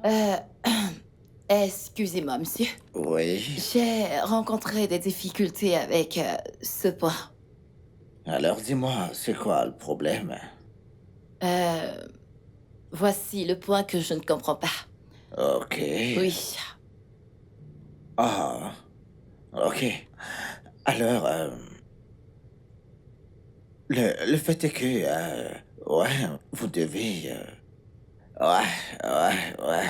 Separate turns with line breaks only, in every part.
Euh, excusez-moi, monsieur.
Oui.
J'ai rencontré des difficultés avec ce point.
Alors dis-moi, c'est quoi le problème?
Euh, voici le point que je ne comprends pas.
Ok.
Oui.
Ah, ok. Alors, le fait est que, ouais, vous devez, ouais.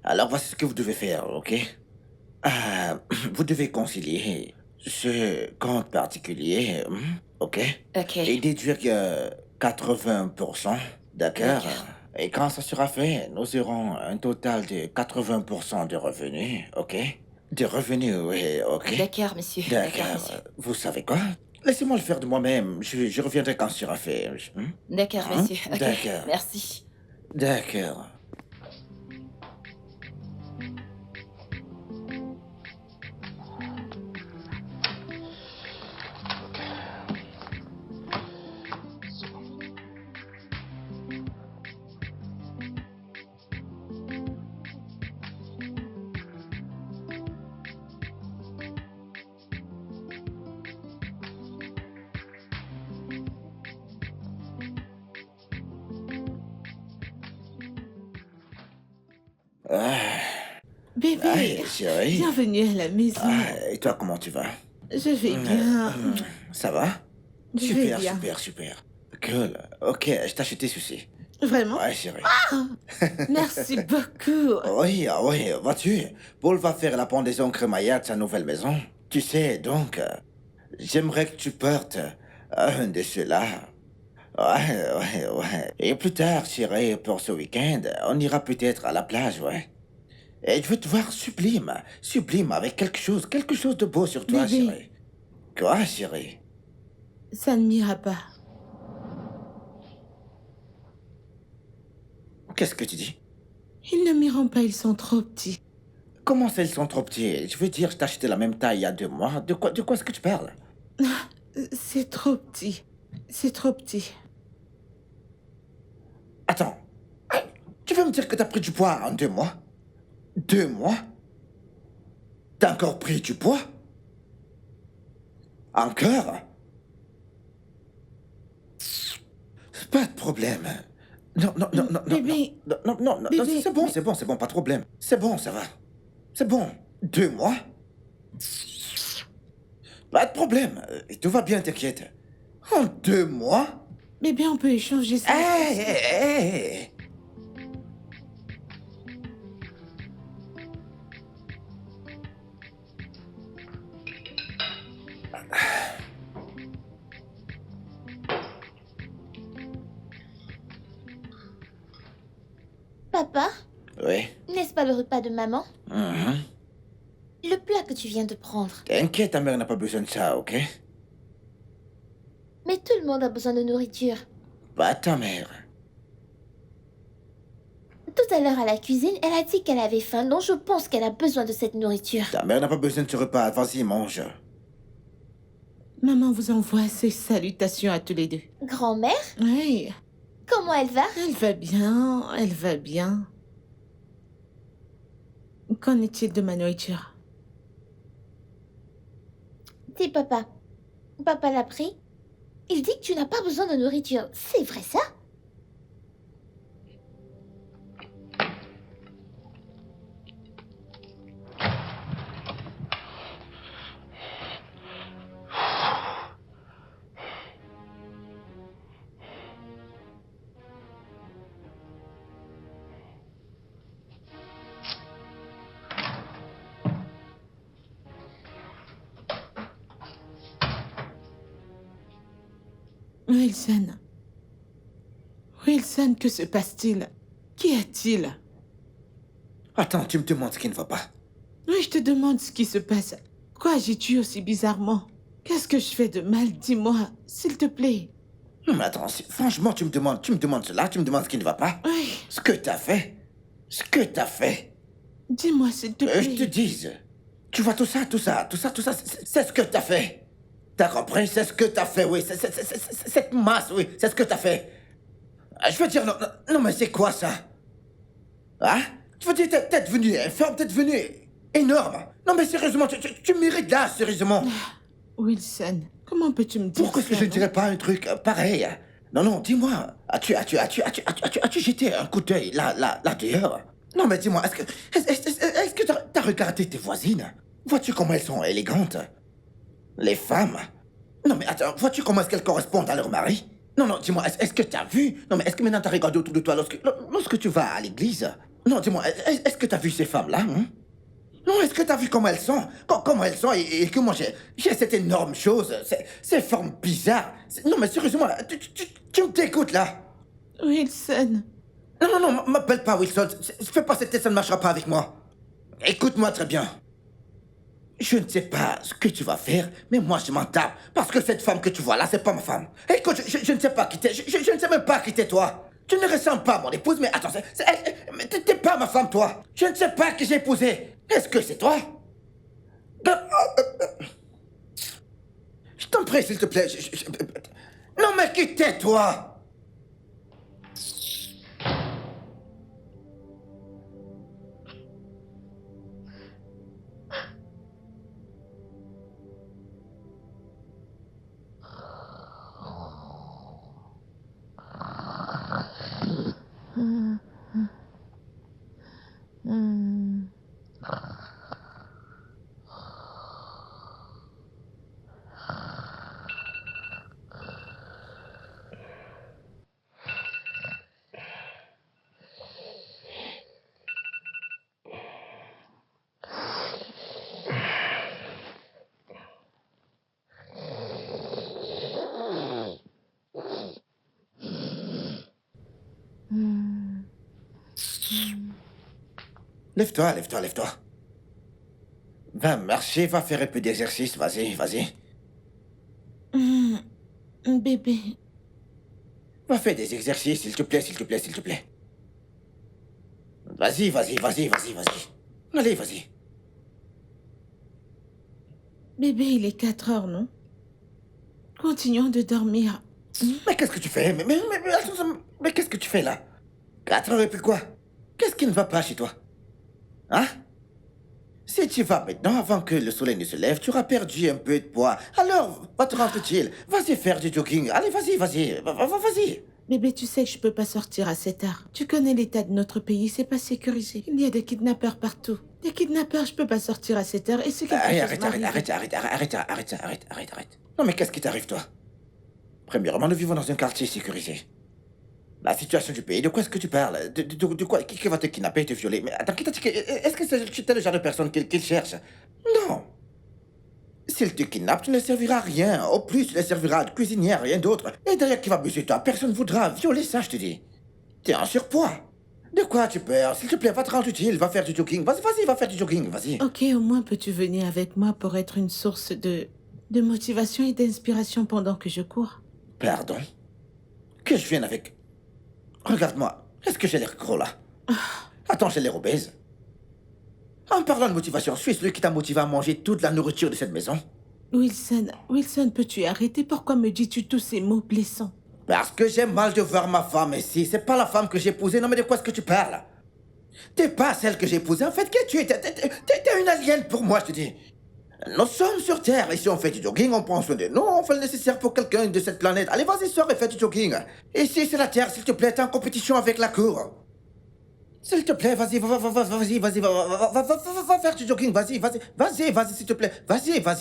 Alors voici ce que vous devez faire, ok? Vous devez concilier ce compte particulier, ok?
Ok.
Et déduire que 80%, d'accord?
D'accord.
Et quand ça sera fait, nous aurons un total de 80% de revenus, ok? De revenus, oui, ok?
D'accord, monsieur. D'accord,
D'accord.
monsieur.
Vous savez quoi? Laissez-moi le faire de moi-même. Je reviendrai quand ce sera fait.
D'accord, monsieur. Ok.
D'accord.
Merci.
D'accord. Ah,
Bébé,
chérie.
bienvenue à la maison.
Et toi, comment tu vas?
Je vais
Euh,
bien.
Ça va?
Je vais
Super,
bien.
super, super. Cool. Ok, je t'ai acheté ceci.
Vraiment?
Ouais, chérie.
Ah, merci beaucoup.
Oui, oui, vois-tu, Paul va faire la pendaison crémaillère de sa nouvelle maison. Tu sais, donc, j'aimerais que tu portes un de ceux-là. Ouais. Et plus tard, chérie, pour ce week-end, on ira peut-être à la plage, ouais. Et je veux te voir sublime, avec quelque chose de beau sur toi,
Bébé,
chérie. Quoi, chérie?
ça ne m'ira pas.
Qu'est-ce que tu dis?
Ils ne m'iront pas, ils sont trop petits.
Comment ça, ils sont trop petits? Je veux dire, je t'ai acheté la même taille il y a 2 mois. De quoi est-ce que tu parles?
C'est trop petit. C'est trop petit.
Attends, tu veux me dire que t'as pris du poids en 2 mois? 2 mois? T'as encore pris du poids? Encore? Pas de problème. Non.
Bébé,
Non,
bébé,
c'est bon, pas de problème. C'est bon, ça va. C'est bon. 2 mois? Pas de problème. Tout va bien, t'inquiète. En 2 mois?
bébé, on peut échanger ça.
Hé.
Papa,
Oui.
n'est-ce pas le repas de maman?
Mhm.
Le plat que tu viens de prendre.
T'inquiète, ta mère n'a pas besoin de ça, ok?
Mais tout le monde a besoin de nourriture.
Pas ta mère.
Tout à l'heure à la cuisine, elle a dit qu'elle avait faim, donc je pense qu'elle a besoin de cette nourriture.
Ta mère n'a pas besoin de ce repas. Vas-y, mange.
Maman vous envoie ses salutations à tous les deux.
Grand-mère,
Oui,
comment elle va?
elle va bien, elle va bien. Qu'en est-il de ma nourriture?
Dis papa. Papa l'a pris. Il dit que tu n'as pas besoin de nourriture. C'est vrai ça?
Wilson. Wilson, que se passe-t-il? Qu'y a-t-il?
Attends, tu me demandes ce qui ne va pas.
Oui, je te demande ce qui se passe. Quoi agis-tu aussi bizarrement? Qu'est-ce que je fais de mal? Dis-moi, s'il te plaît.
Non, mais attends, franchement, tu me demandes cela, tu me demandes ce qui ne va pas.
Oui,
Ce que t'as fait. Ce que t'as fait.
dis-moi, s'il te plaît.
Je te dis. Tu vois tout ça, c'est ce que t'as fait. T'as compris? C'est ce que t'as fait, oui. Cette masse, oui, c'est ce que t'as fait. Je veux dire, non, mais c'est quoi ça? Hein? Je veux dire, t'es devenu infirme, t'es devenu énorme. Non, mais sérieusement, tu mérites là, sérieusement.
Wilson, comment peux-tu me dire
Pourquoi est-ce que
ça,
je ne
non?
dirais pas un truc pareil? Non, non, dis-moi, as-tu jeté un coup d'œil là dehors? Non, mais dis-moi, est-ce que t'as regardé tes voisines? Vois-tu comment elles sont élégantes? Les femmes? Non, mais attends, vois-tu comment est-ce qu'elles correspondent à leur mari? Non, non, dis-moi, est-ce que t'as vu? Non, mais est-ce que maintenant t'as regardé autour de toi lorsque tu vas à l'église? Non, dis-moi, est-ce que t'as vu ces femmes-là, hein? Non, est-ce que t'as vu comment elles sont? Comment elles sont et que moi j'ai cette énorme chose, ces formes bizarres. Non, mais sérieusement, tu me t'écoutes là?
Wilson,
Non, non, non, m'appelle pas Wilson. Fais pas cette tête, ça ne marchera pas avec moi. Écoute-moi très bien. Je ne sais pas ce que tu vas faire, mais moi je m'en tape. Parce que cette femme que tu vois là, c'est pas ma femme. Écoute, je ne sais pas qui t'es. Je ne sais même pas qui t'es toi. Tu ne ressembles pas à mon épouse, mais attends, t'es pas ma femme, toi. Je ne sais pas qui j'ai épousé. Est-ce que c'est toi? Je t'en prie, s'il te plaît. Non, mais qui t'es, toi? Lève-toi, lève-toi, lève-toi. Va marcher, va faire un peu d'exercice, vas-y, vas-y.
bébé,
Va faire des exercices, s'il te plaît, s'il te plaît, s'il te plaît. Vas-y, vas-y, vas-y, vas-y, vas-y. Allez, vas-y.
bébé, il est 4 heures, non? Continuons de dormir.
Mais qu'est-ce que tu fais? Attends, mais qu'est-ce que tu fais là? 4 heures et puis quoi? Qu'est-ce qui ne va pas chez toi? Hein? Si tu vas maintenant, avant que le soleil ne se lève, tu auras perdu un peu de poids. Alors, va te rendre utile. Vas-y faire du jogging. Allez, vas-y, vas-y. Vas-y.
Bébé, tu sais que je peux pas sortir à cette heure. Tu connais l'état de notre pays, c'est pas sécurisé. Il y a des kidnappeurs partout. Des kidnappeurs, je peux pas sortir à cette heure et c'est quelque chose
Arrête. Non, mais qu'est-ce qui t'arrive, toi? Premièrement, nous vivons dans un quartier sécurisé. La situation du pays, de quoi est-ce que tu parles? De quoi? Qui va te kidnapper et te violer? Mais attends, est-ce que c'est le genre de personne qu'il cherche? Non. S'il te kidnappe, tu ne serviras à rien. Au plus, tu ne serviras de cuisinière, rien d'autre. Et d'ailleurs, qui va abuser de toi? Personne ne voudra violer ça, je te dis. T'es en surpoids. De quoi tu peurs? S'il te plaît, va te rendre utile, va faire du jogging. Vas-y, va faire du jogging, vas-y.
Ok, au moins peux-tu venir avec moi pour être une source de motivation et d'inspiration pendant que je cours?
Pardon? Que je vienne avec... Regarde-moi, est-ce que j'ai l'air gros là? Attends, j'ai l'air obèse. En parlant de motivation, suis celui qui t'a motivé à manger toute la nourriture de cette maison?
Wilson, peux-tu arrêter? Pourquoi me dis-tu tous ces mots blessants?
Parce que j'ai mal de voir ma femme ici. C'est pas la femme que j'ai épousée. Non, mais de quoi est-ce que tu parles? T'es pas celle que j'ai épousée. En fait, qui tu es? T'es une alien pour moi, je te dis. Nous sommes sur Terre. Ici, on fait du jogging, on prend soin de nous, on fait le nécessaire pour quelqu'un de cette planète. Allez, vas-y, sors et fais du jogging. Ici, c'est la Terre, s'il te plaît, t'es en compétition avec la Cour. S'il te plaît, vas-y, va faire du jogging, vas-y, s'il te plaît. Vas-y, va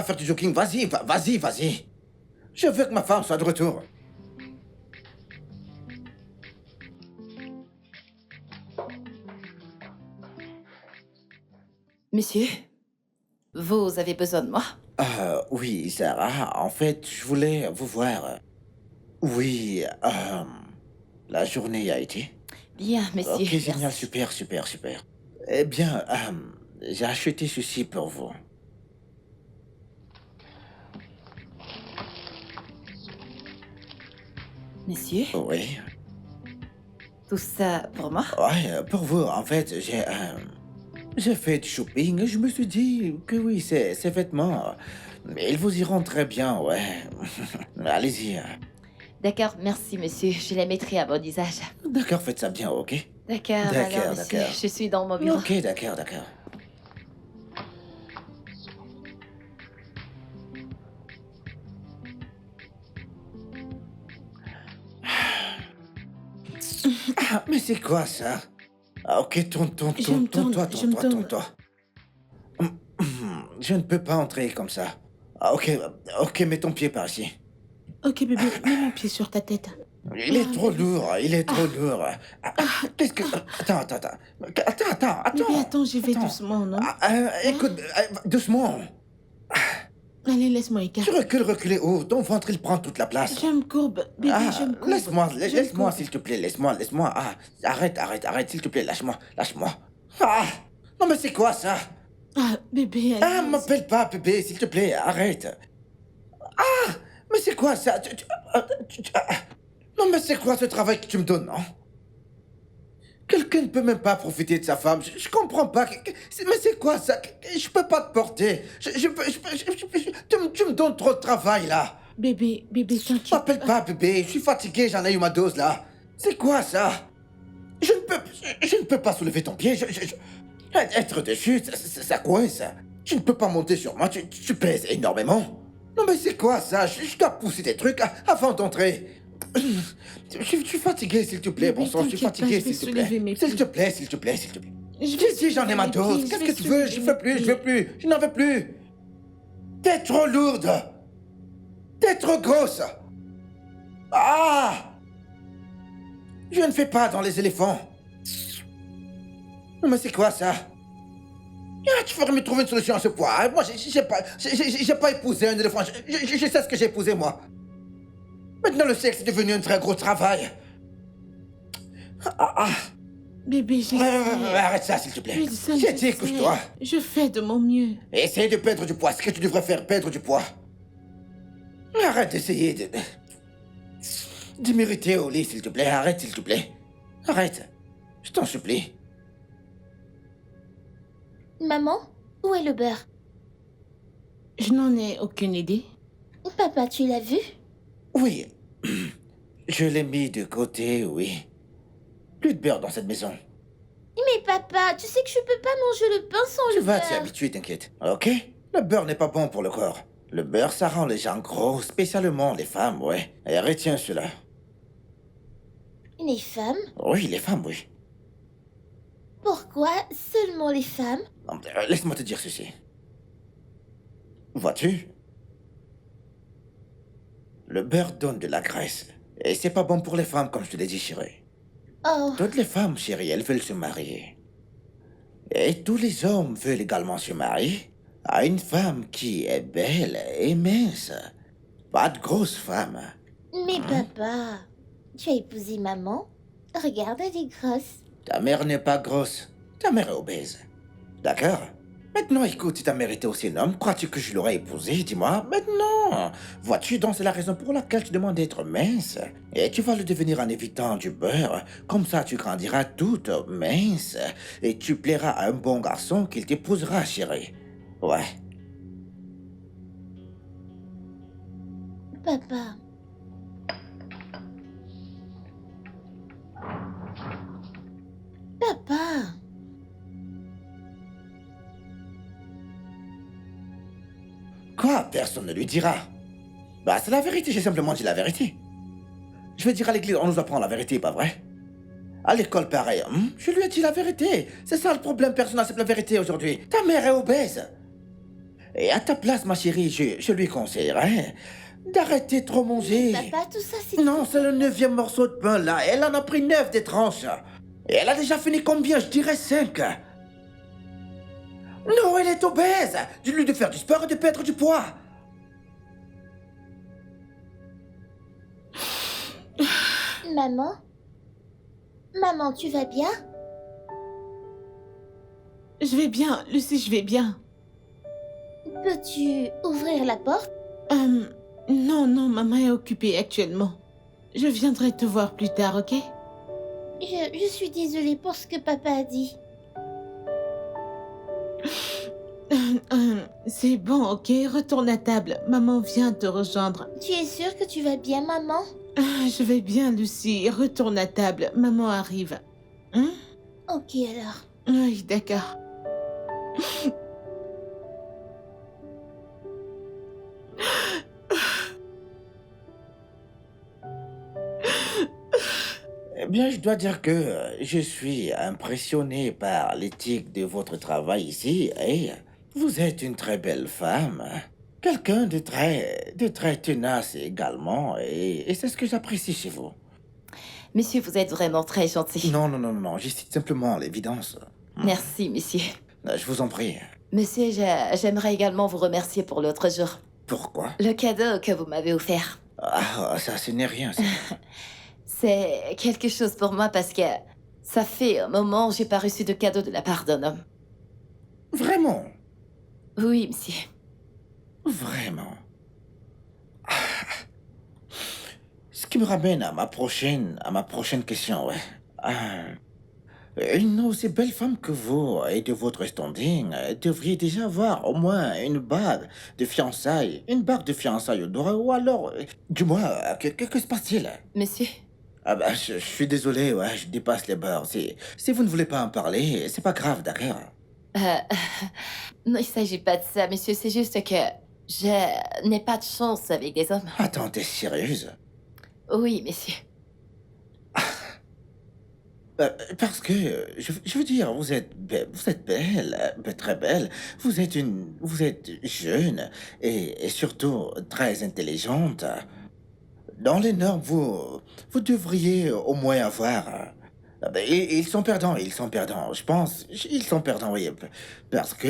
faire du jogging, vas-y. Je veux que ma femme soit de retour.
Monsieur, vous avez besoin de moi?
Oui, Sarah, en fait, je voulais vous voir. Oui, la journée a été.
Bien, monsieur.
Ok, génial,
merci.
super. Eh bien, j'ai acheté ceci pour vous.
Monsieur,
Oui,
tout ça pour moi?
ouais, pour vous, en fait, j'ai fait du shopping et je me suis dit que oui, ces vêtements, ils vous iront très bien, ouais. Allez-y.
D'accord, merci monsieur, je les mettrai à mon usage.
D'accord, faites ça bien, ok?
D'accord,
D'accord,
alors monsieur,
d'accord.
je suis dans mon bureau.
Ok, d'accord, d'accord. Ah, mais c'est quoi ça? Ah, ok,
Je me tourne, je me tourne.
tourne-toi. Je ne peux pas entrer comme ça. Ah, ok, mets ton pied par ici.
Ok, bébé, mets mon pied sur ta tête.
Il est trop
bébé,
lourd, il est trop lourd. Qu'est-ce que... Attends.
Bébé, attends, j'y vais
Attends.
doucement, non?
Écoute, doucement.
Allez, laisse-moi
Tu
écarter.
reculer où? Ton ventre, il prend toute la place.
Je me courbe, bébé,
Ah,
je me courbe.
laisse-moi,
Je me
laisse-moi,
courbe.
s'il te plaît, laisse-moi. Ah, arrête, s'il te plaît, lâche-moi. Ah, non mais c'est quoi ça?
Ah, bébé,
Ah,
allez.
m'appelle pas bébé, s'il te plaît, arrête. Ah, mais c'est quoi ça? Non mais c'est quoi ce travail que tu me donnes, non? Quelqu'un ne peut même pas profiter de sa femme. Je comprends pas. Mais c'est quoi ça? Je peux pas te porter. Tu me donnes trop de travail là.
Bébé, t'inquiète.
M'appelle pas bébé. Je suis fatigué. J'en ai eu ma dose là. C'est quoi ça? Je ne peux pas soulever ton pied. Être dessus, ça coince. Tu ne peux pas monter sur moi. Tu pèses énormément. Non mais c'est quoi ça? Je dois pousser des trucs avant d'entrer. Je suis fatigué, s'il te plaît,
Bébé,
bon sang, je suis
t'inquiète pas,
fatigué,
je vais
s'il te plaît.
soulever mes
S'il
pieds.
te plaît, s'il te plaît.
Je
J'ai dit, j'en ai ma dose. Qu'est-ce que tu veux? Je veux plus, je n'en veux plus. T'es trop lourde. T'es trop grosse. Ah! Je ne fais pas dans les éléphants. Non mais c'est quoi ça? Ah, tu ferais me trouver une solution à ce point. Moi, j'ai pas épousé un éléphant. Je sais ce que j'ai épousé, moi. Maintenant, le sexe est devenu un très gros travail. Ah.
Bébé, j'essaie.
Arrête ça, s'il te plaît.
Wilson,
J'ai dit,
j'essaie.
couche-toi.
Je fais de mon mieux.
Essaye de perdre du poids. Ce que tu devrais faire, perdre du poids. Arrête d'essayer de m'irriter au lit, s'il te plaît. Arrête, s'il te plaît. Arrête. Je t'en supplie.
Maman, où est le beurre?
Je n'en ai aucune idée.
Papa, tu l'as vu?
Oui. Je l'ai mis de côté, oui. Plus de beurre dans cette maison.
Mais papa, tu sais que je peux pas manger le pain sans
Tu
le
vas
beurre.
t'y habituer, t'inquiète. Ok? Le beurre n'est pas bon pour le corps. Le beurre, ça rend les gens gros, spécialement les femmes, ouais. Et retiens cela.
Les femmes?
Oui, les femmes, oui.
Pourquoi seulement les femmes?
Laisse-moi te dire ceci. Vois-tu? Le beurre donne de la graisse. Et c'est pas bon pour les femmes, comme je te l'ai dit, chérie.
Oh,
Toutes les femmes, chérie, elles veulent se marier. Et tous les hommes veulent également se marier à une femme qui est belle et mince. Pas de grosse femme.
mais papa, tu as épousé maman? Regarde, elle est grosse.
Ta mère n'est pas grosse. Ta mère est obèse. D'accord? Maintenant, écoute, si ta mère était aussi un homme, crois-tu que je l'aurais épousée? Dis-moi. Maintenant, vois-tu, donc c'est la raison pour laquelle tu demandes d'être mince. Et tu vas le devenir en évitant du beurre. Comme ça, tu grandiras toute mince. Et tu plairas à un bon garçon qu'il t'épousera, chérie. Ouais.
Papa. Papa.
Quoi? Personne ne lui dira. Bah, c'est la vérité, j'ai simplement dit la vérité. Je vais dire à l'église, on nous apprend la vérité, pas vrai? À l'école, pareil. Je lui ai dit la vérité. C'est ça le problème, personne n'accepte la vérité aujourd'hui. Ta mère est obèse. Et à ta place, ma chérie, je lui conseillerais d'arrêter de trop manger.
Papa, tout ça, c'est...
Non, c'est le 9e morceau de pain, là. Elle en a pris 9 des tranches. Et elle a déjà fini combien? Je dirais 5. Non, elle est obèse. Dis-lui de faire du sport et de perdre du poids.
Maman? Maman, tu vas bien?
Je vais bien, Lucie, je vais bien.
Peux-tu ouvrir la porte?
Non, maman est occupée actuellement. Je viendrai te voir plus tard, ok?
Je suis désolée pour ce que papa a dit.
C'est bon, ok? Retourne à table. Maman vient te rejoindre.
Tu es sûre que tu vas bien, maman?
Je vais bien, Lucie. Retourne à table. Maman arrive. Hein?
Ok alors.
Oui, d'accord.
Eh bien, je dois dire que je suis impressionné par l'éthique de votre travail ici et vous êtes une très belle femme. Quelqu'un de très tenace également et c'est ce que j'apprécie chez vous.
Monsieur, vous êtes vraiment très gentil.
Non, non, non, non, je cite simplement l'évidence.
Merci, monsieur.
Je vous en prie.
Monsieur, j'aimerais également vous remercier pour l'autre jour.
Pourquoi?
Le cadeau que vous m'avez offert.
Ah, ça, ce n'est rien, ça.
C'est quelque chose pour moi parce que ça fait un moment que j'ai pas reçu de cadeau de la part d'un homme.
Vraiment?
Oui, monsieur.
Vraiment? Ce qui me ramène à ma prochaine question, ouais. Une aussi belle femme que vous et de votre standing devriez déjà avoir au moins une bague de fiançailles. Une bague de fiançailles au doigt, ou alors, du moins, que se passe-t-il?
Monsieur?
Ah bah, je suis désolé, ouais, je dépasse les bords. Si vous ne voulez pas en parler, c'est pas grave, d'accord?
Euh, non, il s'agit pas de ça, monsieur. C'est juste que je n'ai pas de chance avec des hommes.
Attends, t'es sérieuse?
Oui, monsieur.
Parce que, je veux dire, vous êtes belle, très belle. Vous êtes jeune et surtout très intelligente. Dans les normes, vous devriez au moins avoir. Ben, ils sont perdants, ils sont perdants. Je pense, ils sont perdants, oui. Parce que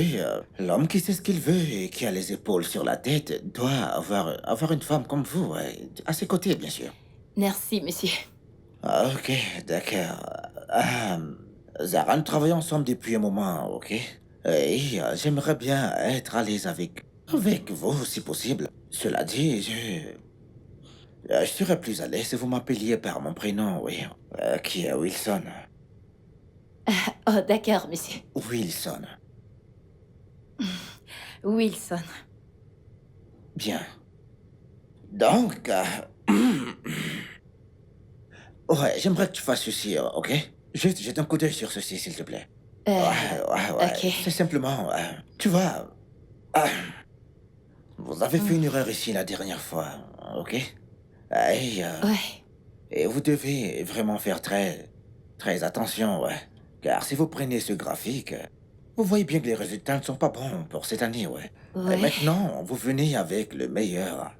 l'homme qui sait ce qu'il veut et qui a les épaules sur la tête doit avoir une femme comme vous, ouais, à ses côtés, bien sûr.
Merci, monsieur.
Ah, ok, d'accord. Zara, nous travaillons ensemble depuis un moment, ok? Et j'aimerais bien être à l'aise avec vous, si possible. Cela dit, je serais plus à l'aise si vous m'appeliez par mon prénom, oui. Qui est Wilson.
Oh, d'accord, monsieur.
Wilson.
Wilson.
Bien. Donc, ouais, j'aimerais que tu fasses ceci, ok? Juste jette un coup d'œil sur ceci, s'il te plaît. Ouais.
ok.
C'est simplement, tu vois, euh, vous avez fait une erreur ici la dernière fois, ok?
Ouais.
Et vous devez vraiment faire très attention, ouais. Car si vous prenez ce graphique, vous voyez bien que les résultats ne sont pas bons pour cette année, ouais. Et
Ouais.
maintenant, vous venez avec le meilleur.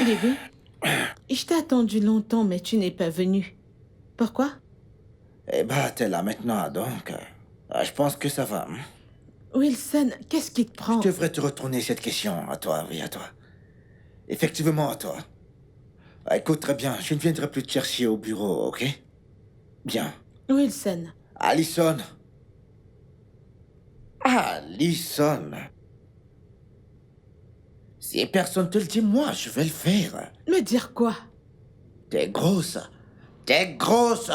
Bébé, je t'ai attendu longtemps, mais tu n'es pas venu. Pourquoi?
Eh bah, t'es là maintenant, donc. Je pense que ça va.
Wilson, qu'est-ce qui te prend?
Je devrais te retourner cette question à toi, oui, à toi. Effectivement, à toi. Écoute très bien, je ne viendrai plus te chercher au bureau, ok? Bien.
Wilson,
Allison. Allison. Si personne te le dit, moi, je vais le faire.
me dire quoi?
T'es grosse. T'es grosse.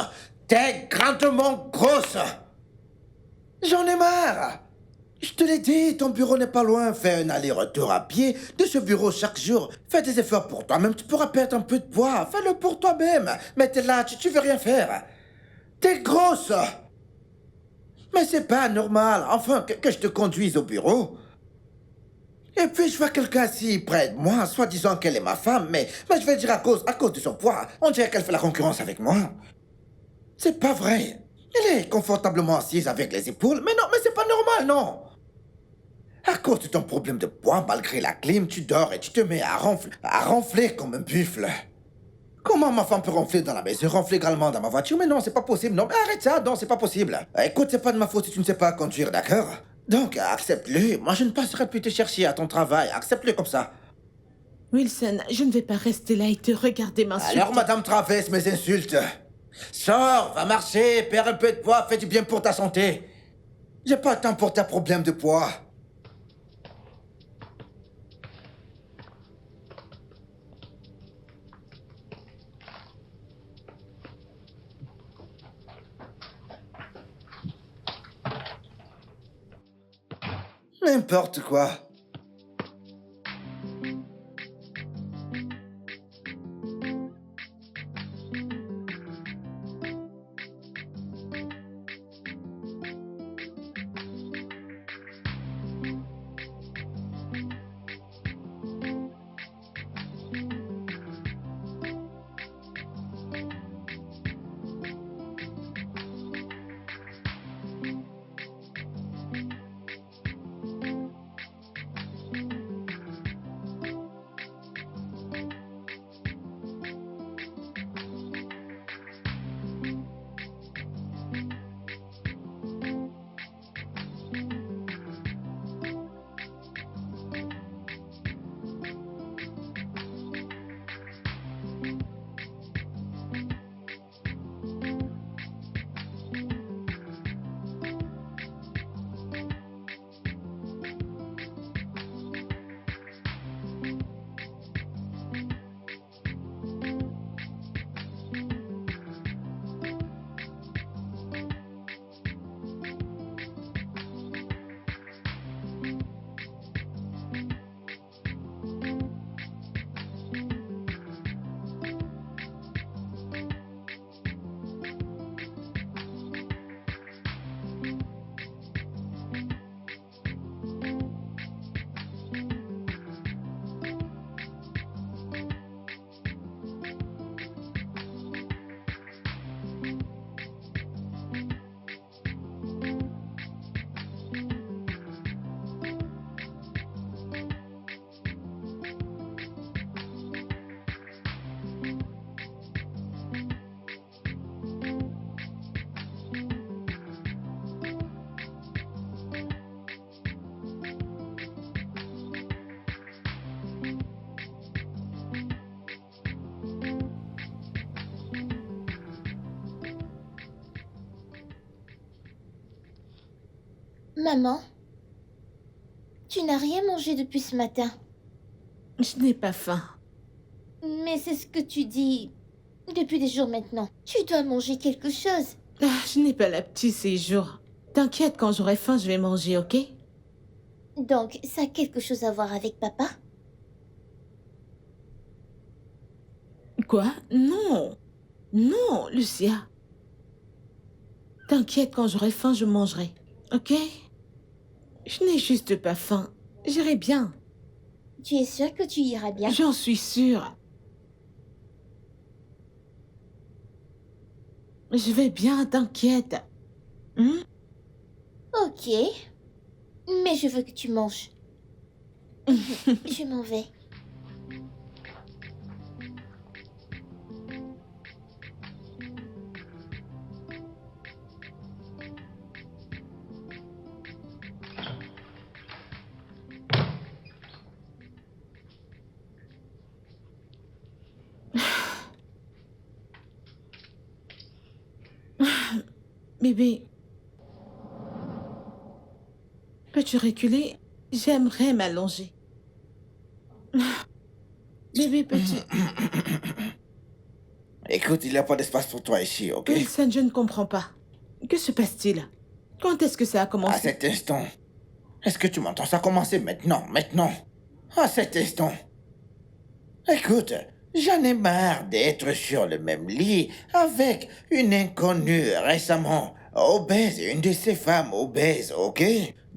T'es grandement grosse. J'en ai marre. Je te l'ai dit, ton bureau n'est pas loin. Fais un aller-retour à pied de ce bureau chaque jour. Fais des efforts pour toi-même. Tu pourras perdre un peu de poids. Fais-le pour toi-même. Mais t'es là, tu veux rien faire. T'es grosse. Mais c'est pas normal. Enfin, que je te conduise au bureau. Et puis je vois quelqu'un assis près de moi, soi-disant qu'elle est ma femme, mais je vais dire à cause de son poids, on dirait qu'elle fait la concurrence avec moi. C'est pas vrai. Elle est confortablement assise avec les épaules, mais non, mais c'est pas normal, non. À cause de ton problème de poids, malgré la clim, tu dors et tu te mets à ronfler comme un buffle. Comment ma femme peut ronfler dans la maison, ronfler également dans ma voiture? Mais non, c'est pas possible, non. Mais arrête ça, non, c'est pas possible. Écoute, c'est pas de ma faute si tu ne sais pas conduire, d'accord? Donc, accepte-le. Moi, je ne passerai plus te chercher à ton travail. Accepte-le comme ça.
Wilson, je ne vais pas rester là et te regarder m'insulter.
Alors, Madame traverse mes insultes. Sors, va marcher, perds un peu de poids, fais du bien pour ta santé. J'ai pas le temps pour tes problèmes de poids. N'importe quoi.
Maman, tu n'as rien mangé depuis ce matin.
Je n'ai pas faim.
Mais c'est ce que tu dis depuis des jours maintenant. Tu dois manger quelque chose.
Ah, je n'ai pas la petite ces jours. T'inquiète, quand j'aurai faim, je vais manger, ok?
Donc, ça a quelque chose à voir avec papa?
Quoi? Non. Non, Lucia. T'inquiète, quand j'aurai faim, je mangerai, ok? Je n'ai juste pas faim. J'irai bien.
Tu es sûre que tu iras bien?
J'en suis sûre. Je vais bien, t'inquiète. Hmm?
Ok. Mais je veux que tu manges. Je m'en vais.
Bébé, peux-tu reculer? J'aimerais m'allonger. Bébé, peux-tu...
Écoute, il n'y a pas d'espace pour toi ici, ok?
Wilson, je ne comprends pas. Que se passe-t-il? Quand est-ce que ça a
À
commencé?
cet instant. Est-ce que tu m'entends? Ça a commencé maintenant, maintenant. À cet instant. Écoute, j'en ai marre d'être sur le même lit avec une inconnue récemment obèse, une de ces femmes obèses, ok?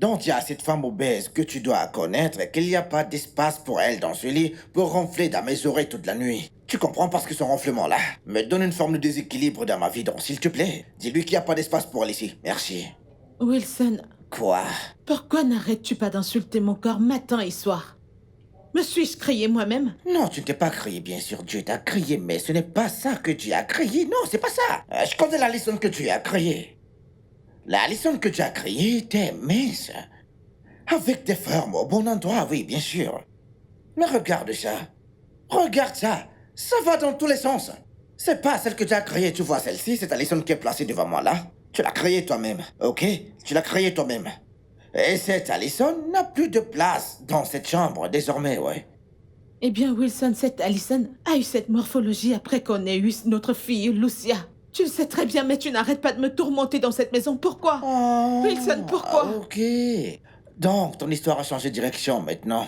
Donc il y a cette femme obèse que tu dois connaître et qu'il n'y a pas d'espace pour elle dans ce lit pour ronfler dans mes oreilles toute la nuit. Tu comprends parce que ce ronflement-là me donne une forme de déséquilibre dans ma vie, donc s'il te plaît, dis-lui qu'il n'y a pas d'espace pour elle ici. Merci.
Wilson,
Quoi?
pourquoi n'arrêtes-tu pas d'insulter mon corps matin et soir? Me suis-je crié moi-même?
Non, tu ne t'es pas crié, bien sûr, Dieu t'a crié, mais ce n'est pas ça que tu as crié. Non, c'est pas ça. Je connais la leçon que tu as criée. La leçon que tu as criée était mince. Avec des formes au bon endroit, oui, bien sûr. Mais regarde ça. Regarde ça. Ça va dans tous les sens. C'est pas celle que tu as créée, tu vois, celle-ci, c'est ta leçon qui est placée devant moi là. Tu l'as créée toi-même, ok? Tu l'as créée toi-même. Et cette Allison n'a plus de place dans cette chambre désormais, ouais.
Eh bien, Wilson, cette Allison a eu cette morphologie après qu'on ait eu notre fille, Lucia. Tu le sais très bien, mais tu n'arrêtes pas de me tourmenter dans cette maison. Pourquoi? Wilson, pourquoi?
Ok. Donc, ton histoire a changé de direction maintenant.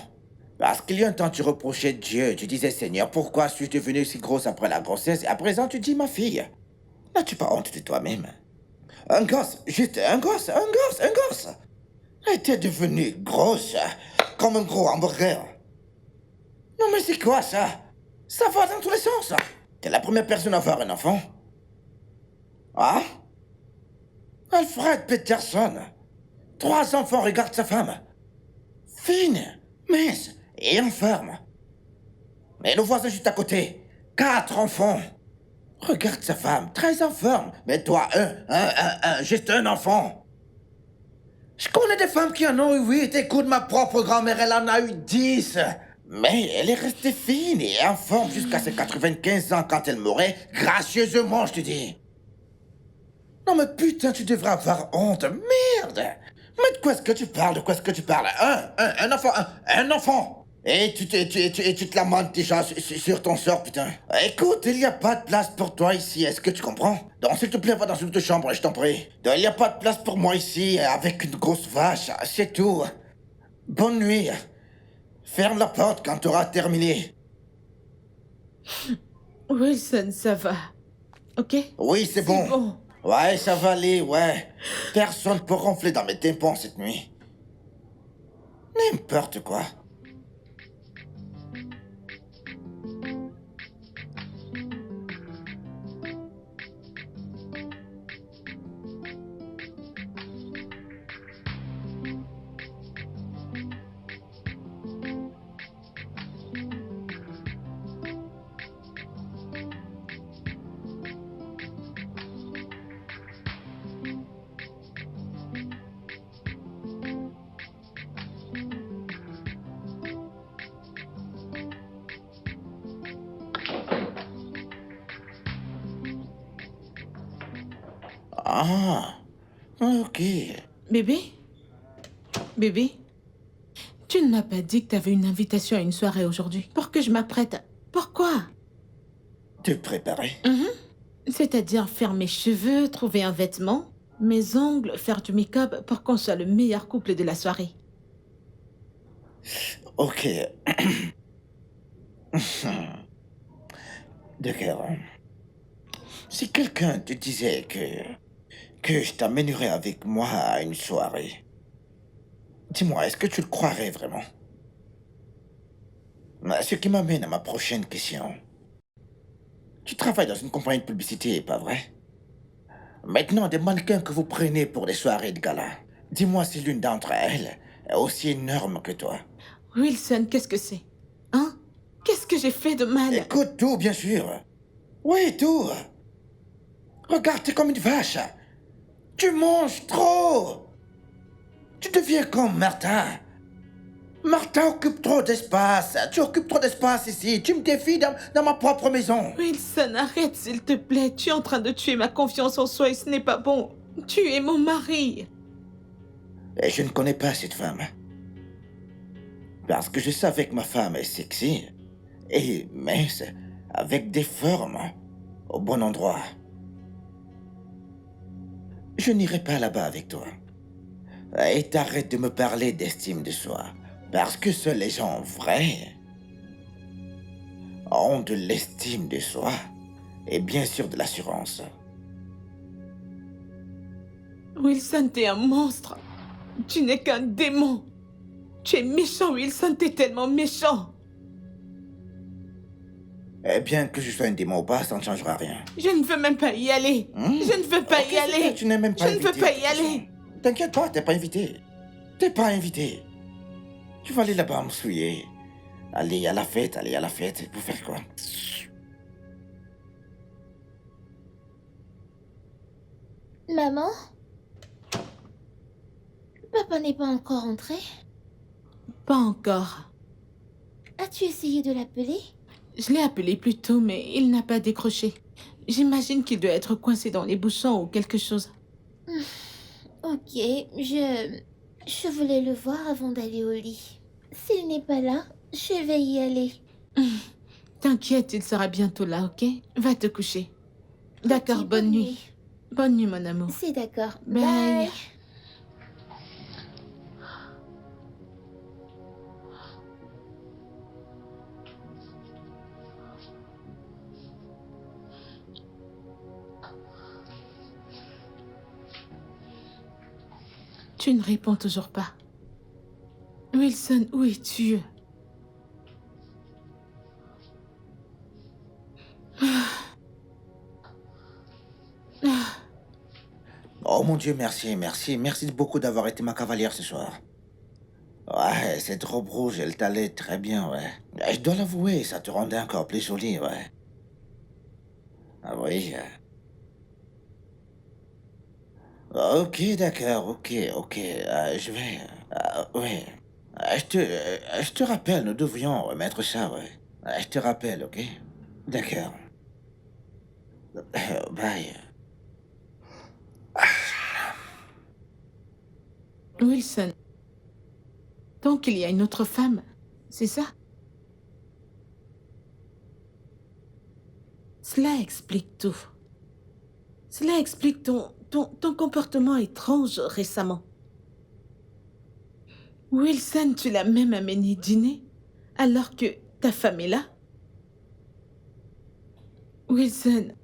Parce qu'il y a un temps, tu reprochais Dieu. Tu disais, Seigneur, pourquoi suis-je devenue si grosse après la grossesse? Et à présent, tu dis, ma fille. N'as-tu pas honte de toi-même? Un gosse, juste un gosse. Et t'es devenue grosse, comme un gros hamburger. Non, mais c'est quoi ça? Ça va dans tous les sens. T'es la première personne à avoir un enfant. Ah? Alfred Peterson. 3 enfants, regarde sa femme. Fine, mince et infirme. Mais le voisin juste à côté. 4 enfants. Regarde sa femme, très infirme. Mais toi, juste un enfant. Je connais des femmes qui en ont eu 8. Écoute, ma propre grand-mère, elle en a eu 10. Mais elle est restée fine et informe jusqu'à ses 95 ans quand elle mourait, gracieusement, je te dis. Non mais putain, tu devrais avoir honte. Merde. Mais de quoi est-ce que tu parles? Un enfant. Et tu te lamentes déjà sur ton sort, putain. Écoute, il n'y a pas de place pour toi ici, est-ce que tu comprends? Donc s'il te plaît, va dans une autre chambre, je t'en prie. Il n'y a pas de place pour moi ici, avec une grosse vache, c'est tout. Bonne nuit. Ferme la porte quand tu auras terminé.
Wilson, ça va. Ok?
Oui, c'est bon. Ouais, ça va aller, ouais. Personne peut ronfler dans mes tympans cette nuit. N'importe quoi. Ah, ok.
Bébé? Bébé? Tu ne m'as pas dit que tu avais une invitation à une soirée aujourd'hui. Pour que je m'apprête. Pourquoi?
Te préparer.
C'est-à-dire faire mes cheveux, trouver un vêtement, mes ongles, faire du make-up pour qu'on soit le meilleur couple de la soirée.
Ok. D'accord. Si quelqu'un te disait que je t'amènerais avec moi à une soirée, dis-moi, est-ce que tu le croirais vraiment? Ce qui m'amène à ma prochaine question. Tu travailles dans une compagnie de publicité, pas vrai? Maintenant, des mannequins que vous prenez pour des soirées de gala, dis-moi si l'une d'entre elles est aussi énorme que toi.
Wilson, qu'est-ce que c'est? Hein? Qu'est-ce que j'ai fait de mal?
Écoute tout, bien sûr. Oui, tout. Regarde, t'es comme une vache. Tu manges trop. Tu deviens comme Martin. Martin occupe trop d'espace. Tu occupes trop d'espace ici. Tu me défies dans ma propre maison.
Wilson, arrête s'il te plaît. Tu es en train de tuer ma confiance en soi et ce n'est pas bon. Tu es mon mari.
Et je ne connais pas cette femme. Parce que je savais que ma femme est sexy et mince, avec des formes au bon endroit. Je n'irai pas là-bas avec toi. Et t'arrêtes de me parler d'estime de soi. Parce que seuls les gens vrais ont de l'estime de soi et bien sûr de l'assurance.
Wilson, t'es un monstre. Tu n'es qu'un démon. Tu es méchant, Wilson, t'es tellement méchant.
Eh bien, que je sois un démon ou pas, ça ne changera rien.
Je ne veux même pas y aller. Je ne veux pas
Ok,
y
c'est
aller.
bien, tu n'es même pas
Je ne veux
invité,
pas
de
y
toute façon.
aller.
T'inquiète pas, t'es pas invité. T'es pas invité. Tu vas aller là-bas me souiller. Aller à la fête, Pour faire quoi?
Maman? Papa n'est pas encore rentré?
Pas encore.
As-tu essayé de l'appeler?
Je l'ai appelé plus tôt, mais il n'a pas décroché. J'imagine qu'il doit être coincé dans les bouchons ou quelque chose.
Ok, je voulais le voir avant d'aller au lit. S'il n'est pas là, je vais y aller.
T'inquiète, il sera bientôt là, ok? Va te coucher. D'accord,
Ok,
bonne nuit. Bonne nuit, mon amour.
C'est d'accord.
Bye.
Bye.
Tu ne réponds toujours pas. Wilson, où es-tu?
Oh mon Dieu, merci beaucoup d'avoir été ma cavalière ce soir. Ouais, cette robe rouge, elle t'allait très bien, ouais. Je dois l'avouer, ça te rendait encore plus jolie, ouais. Ah oui. Ok, d'accord, ok. Je vais... ouais. Je te rappelle, nous devrions remettre ça, ouais. Je te rappelle, ok? D'accord. Bye.
Wilson. Donc il y a une autre femme, c'est ça? Cela explique tout. Cela explique ton comportement étrange récemment. Wilson, tu l'as même amené dîner alors que ta femme est là? Wilson,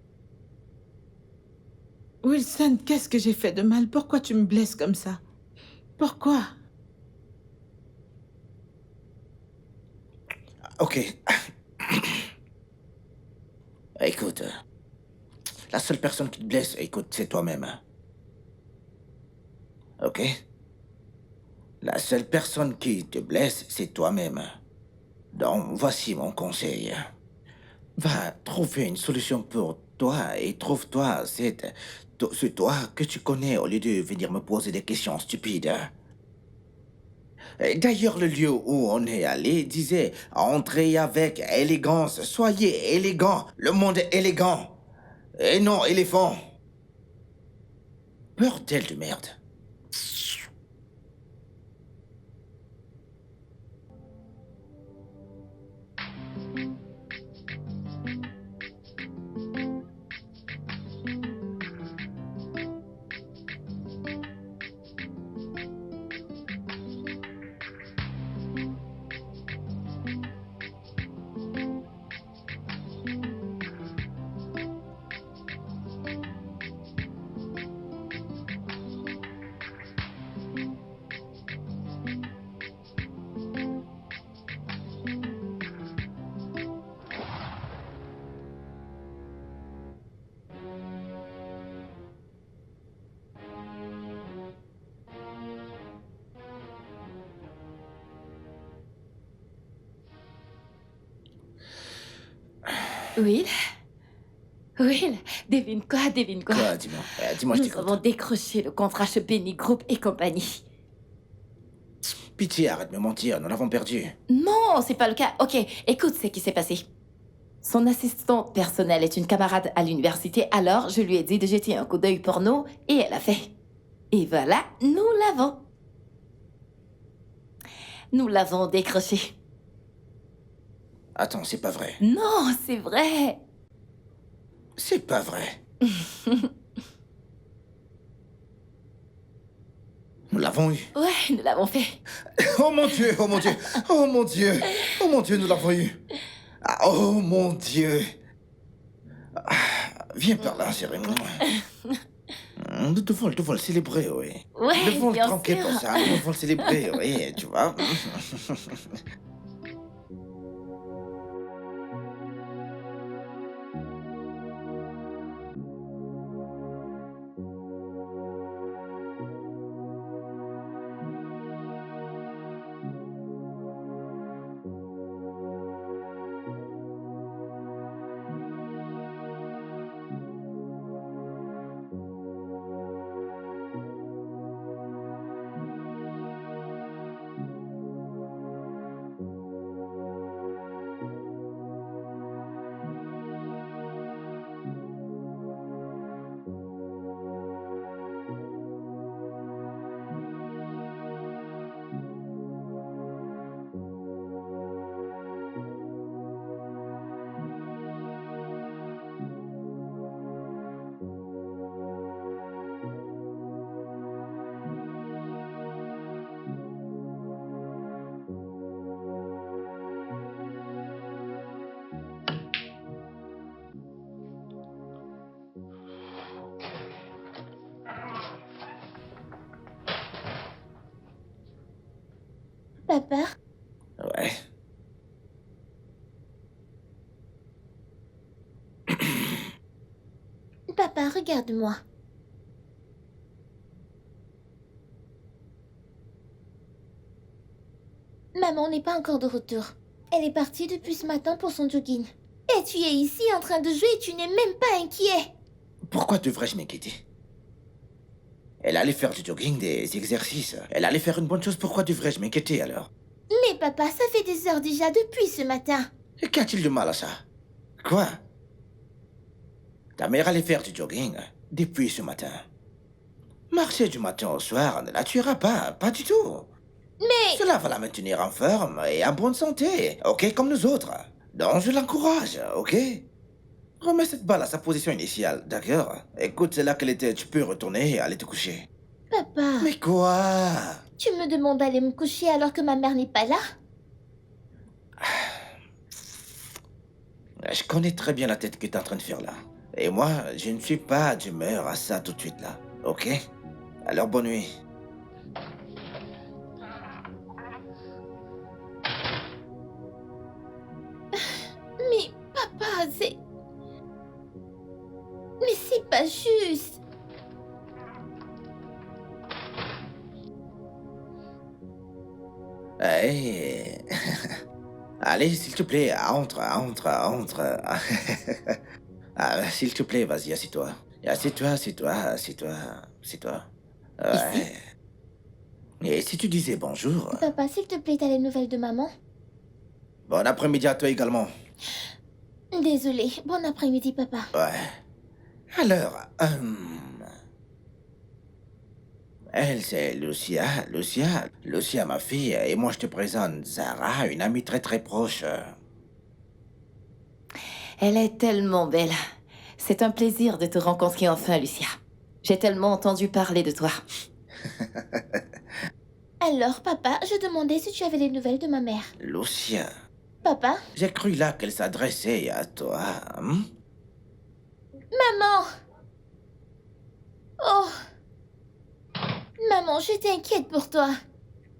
qu'est-ce que j'ai fait de mal? Pourquoi tu me blesses comme ça? Pourquoi?
Ok. Écoute, la seule personne qui te blesse, écoute, c'est toi-même. Ok? La seule personne qui te blesse, c'est toi-même. Donc, voici mon conseil. Va trouver une solution pour toi et trouve-toi ce toi que tu connais au lieu de venir me poser des questions stupides. Et d'ailleurs, le lieu où on est allé disait entrez avec élégance, soyez élégant, le monde est élégant. Et non, éléphant. Bordel de merde.
Will? Will, devine quoi?
Quoi, dis-moi. Dis-moi, je
Nous
t'écoute.
avons décroché le contrat chez Penny Group et compagnie.
Pitié, arrête de me mentir, nous l'avons perdu.
Non, c'est pas le cas. Ok, écoute ce qui s'est passé. Son assistant personnel est une camarade à l'université, alors je lui ai dit de jeter un coup d'œil porno et elle a fait. Et voilà, nous l'avons. Nous l'avons décroché.
Attends, c'est pas vrai.
Non, c'est vrai.
C'est pas vrai. Nous l'avons eu.
Ouais, nous l'avons fait.
Oh mon Dieu, oh mon Dieu, oh mon Dieu, oh mon Dieu, nous l'avons eu. Ah, oh mon Dieu. Ah, viens par là, chérie. Nous devons le célébrer, oui.
Ouais,
Nous devons le
bien
tranquer
sûr.
pour ça. Nous devons le célébrer, oui, tu vois.
Papa,
Ouais.
papa, regarde-moi. Maman n'est pas encore de retour. Elle est partie depuis ce matin pour son jogging. Et tu es ici en train de jouer et tu n'es même pas inquiet.
Pourquoi devrais-je m'inquiéter? Elle allait faire du jogging, des exercices. Elle allait faire une bonne chose, pourquoi devrais-je m'inquiéter alors?
Mais papa, ça fait des heures déjà depuis ce matin.
Et qu'y a-t-il de mal à ça? Quoi? Ta mère allait faire du jogging depuis ce matin. Marcher du matin au soir ne la tuera pas, pas du tout.
Mais...
Cela va la maintenir en forme et en bonne santé, ok, comme nous autres. Donc je l'encourage, ok? Remets cette balle à sa position initiale, d'accord? Écoute, c'est là qu'elle était, tu peux retourner et aller te coucher.
Papa,
Mais quoi?
tu me demandes d'aller me coucher alors que ma mère n'est pas là?
Je connais très bien la tête que t'es en train de faire là. Et moi, je ne suis pas d'humeur à ça tout de suite là, ok? Alors bonne nuit.
Mais papa, c'est... Mais c'est pas juste.
Hey. Allez, s'il te plaît, entre. Ah, s'il te plaît, vas-y, assieds-toi. Assieds-toi. Ouais. Et si tu disais bonjour,
Papa, s'il te plaît, t'as les nouvelles de maman?
bon après-midi à toi également.
Désolée. Bon après-midi, papa.
Ouais. Alors, elle, c'est Lucia. Lucia, ma fille, et moi, je te présente Zara, une amie très très proche.
Elle est tellement belle. C'est un plaisir de te rencontrer enfin, Lucia. J'ai tellement entendu parler de toi.
Alors, papa, je demandais si tu avais les nouvelles de ma mère.
Lucia,
Papa?
j'ai cru là qu'elle s'adressait à toi.
Maman! Oh! Maman, j'étais inquiète pour toi.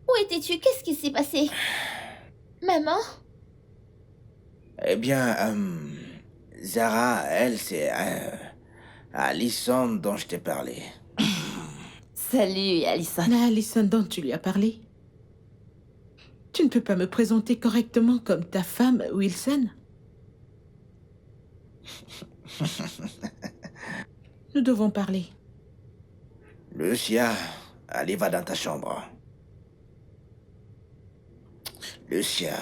Où étais-tu? Qu'est-ce qui s'est passé? Maman?
Eh bien, Zara, elle, c'est Alison dont je t'ai parlé.
Salut, Alison.
La Alison dont tu lui as parlé. Tu ne peux pas me présenter correctement comme ta femme, Wilson? Nous devons parler.
Lucia, allez, va dans ta chambre. Lucia,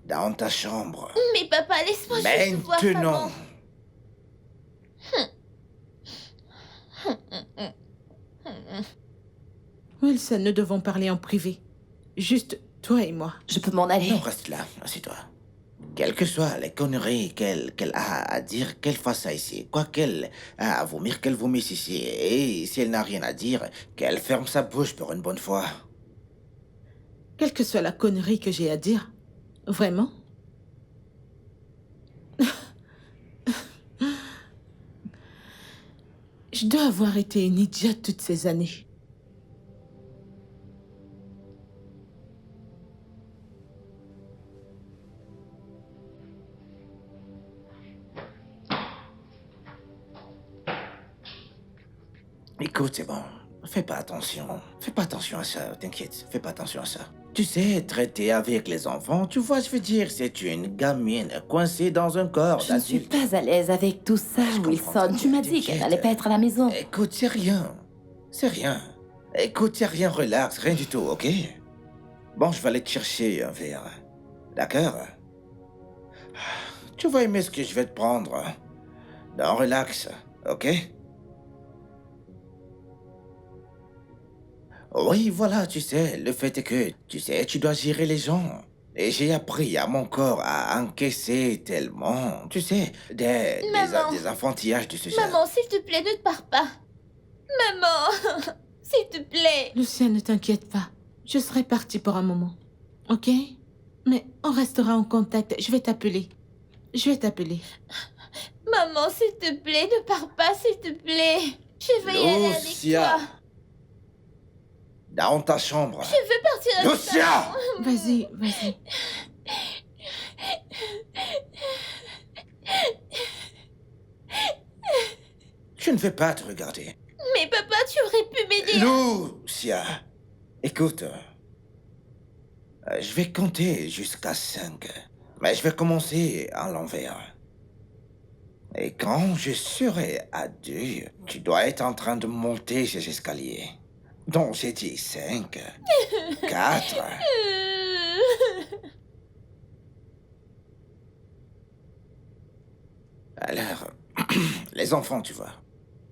dans ta chambre.
Mais papa, laisse-moi juste voir
Maintenant.
maman.
Wilson, nous devons parler en privé. Juste toi et moi.
Je peux m'en aller.
Non, reste là, assieds-toi. Quelles que soient les conneries qu'elle a à dire, qu'elle fasse ça ici. Quoi qu'elle a à vomir, qu'elle vomisse ici. Et si elle n'a rien à dire, qu'elle ferme sa bouche pour une bonne fois.
Quelle que soit la connerie que j'ai à dire. Vraiment? Je Je dois avoir été une idiote toutes ces années.
Écoute, c'est bon. Fais pas attention. Fais pas attention à ça, t'inquiète. Fais pas attention à ça. Tu sais, traiter avec les enfants, tu vois, je veux dire, c'est une gamine coincée dans un corps
Je ne suis
d'adulte.
pas à l'aise avec tout ça,
Je comprends
Wilson.
très
Tu
bien,
m'as dit qu'elle
t'inquiète.
n'allait pas être à la maison.
Écoute, c'est rien. C'est rien. Écoute, c'est rien, relax, rien du tout, ok? Bon, je vais aller te chercher un verre. D'accord? Tu vas aimer ce que je vais te prendre. Non, relax, ok? Oui, voilà, tu sais, le fait est que, tu sais, tu dois gérer les gens. Et j'ai appris à mon corps à encaisser tellement, tu sais,
Maman.
des enfantillages de ce genre.
Maman, s'il te plaît, ne te pars pas. Maman, s'il te plaît.
Lucia, ne t'inquiète pas. Je serai partie pour un moment. Ok? Mais on restera en contact. Je vais t'appeler. Je vais t'appeler.
Maman, s'il te plaît, ne pars pas, s'il te plaît. Je vais y aller avec
Lucia.
toi.
Dans ta chambre.
Je veux partir avec
Lucia!
Vas-y, vas-y.
Je ne vais pas te regarder.
Mais papa, tu aurais pu m'aider.
Lucia, écoute. Je vais compter jusqu'à 5. Mais je vais commencer à l'envers. Et quand je serai à 2, tu dois être en train de monter ces escaliers. Donc j'ai dit 5, 4. Alors, les enfants, tu vois.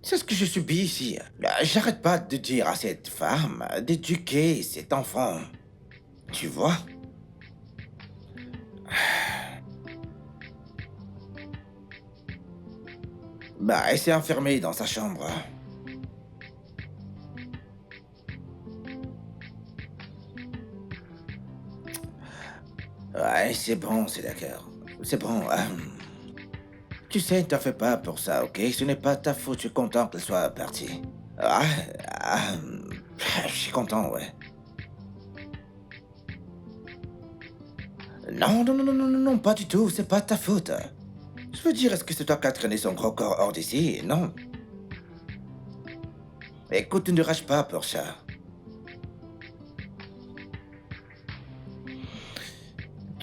C'est ce que je subis ici. J'arrête pas de dire à cette femme d'éduquer cet enfant. Tu vois? Bah, elle s'est enfermée dans sa chambre. Ouais, c'est bon, c'est d'accord. C'est bon. Tu sais, ne t'en fais pas pour ça, ok? Ce n'est pas ta faute, je suis content qu'elle soit partie. Je suis content, ouais. Non, non, non, non, non, non, non, pas du tout, c'est pas ta faute. Je veux dire, est-ce que c'est toi qui as traîné son gros corps hors d'ici? Non. Écoute, ne rage pas pour ça.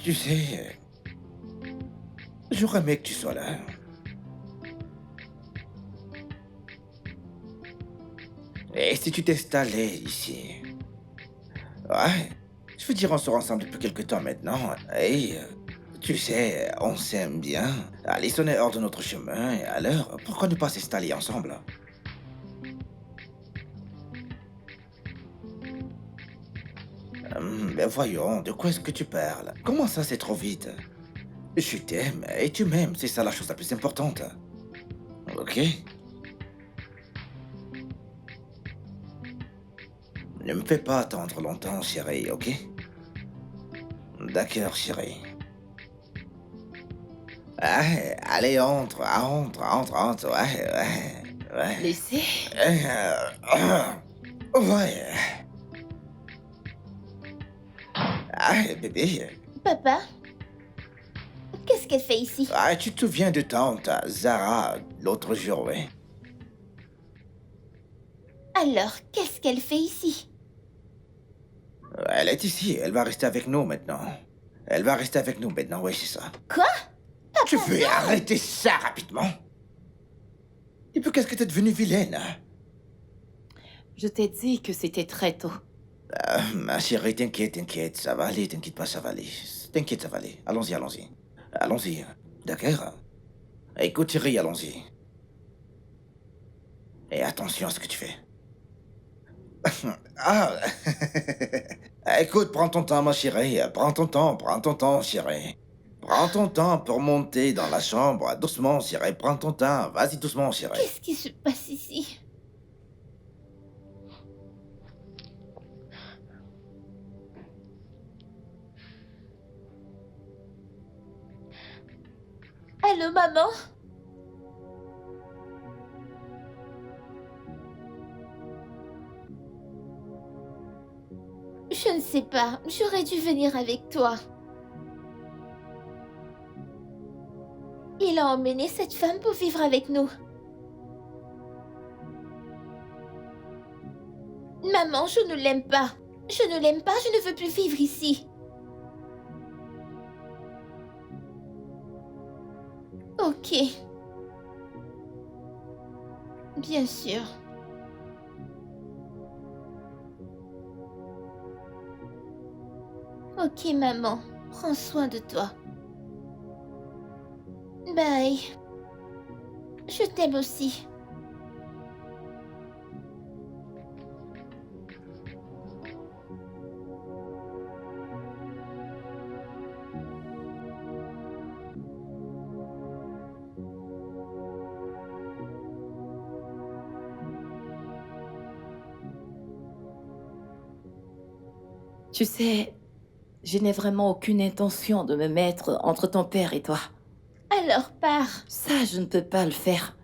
Tu sais, j'aurais aimé que tu sois là. Et si tu t'installais ici? Ouais, je veux dire, on sort ensemble depuis quelque temps maintenant. Et tu sais, on s'aime bien. Alison est hors de notre chemin, alors pourquoi ne pas s'installer ensemble? Ben voyons, de quoi est-ce que tu parles? Comment ça, c'est trop vite? Je t'aime et tu m'aimes, c'est ça la chose la plus importante. Ok? Ne me fais pas attendre longtemps, chérie, ok? D'accord, chérie. Ouais, allez, entre, ouais.
Lucie?
Ouais. Bébé.
Papa, qu'est-ce qu'elle fait ici?
Tu te souviens de tante Zara l'autre jour, ouais?
Alors, qu'est-ce qu'elle fait ici?
Elle est ici, elle va rester avec nous maintenant. Elle va rester avec nous maintenant, oui, c'est ça.
Quoi?
Tu veux arrêter ça rapidement? Et puis qu'est-ce que t'es devenue vilaine?
Je t'ai dit que c'était très tôt.
Ma chérie, t'inquiète, ça va aller, t'inquiète pas, ça va aller. T'inquiète, ça va aller. Allons-y. Allons-y, d'accord? Écoute, chérie, allons-y. Et attention à ce que tu fais. Écoute, prends ton temps, ma chérie. Prends ton temps, chérie. Prends ton temps pour monter dans la chambre. Doucement, chérie, prends ton temps. Vas-y, doucement, chérie.
Qu'est-ce qui se passe ici? Allô, maman? Je ne sais pas, j'aurais dû venir avec toi. Il a emmené cette femme pour vivre avec nous. Maman, je ne l'aime pas. Je ne l'aime pas, je ne veux plus vivre ici. Ok. Bien sûr. Ok, maman. Prends soin de toi. Bye. Je t'aime aussi.
Tu sais, je n'ai vraiment aucune intention de me mettre entre ton père et toi.
Alors pars.
Ça, je ne peux pas le faire.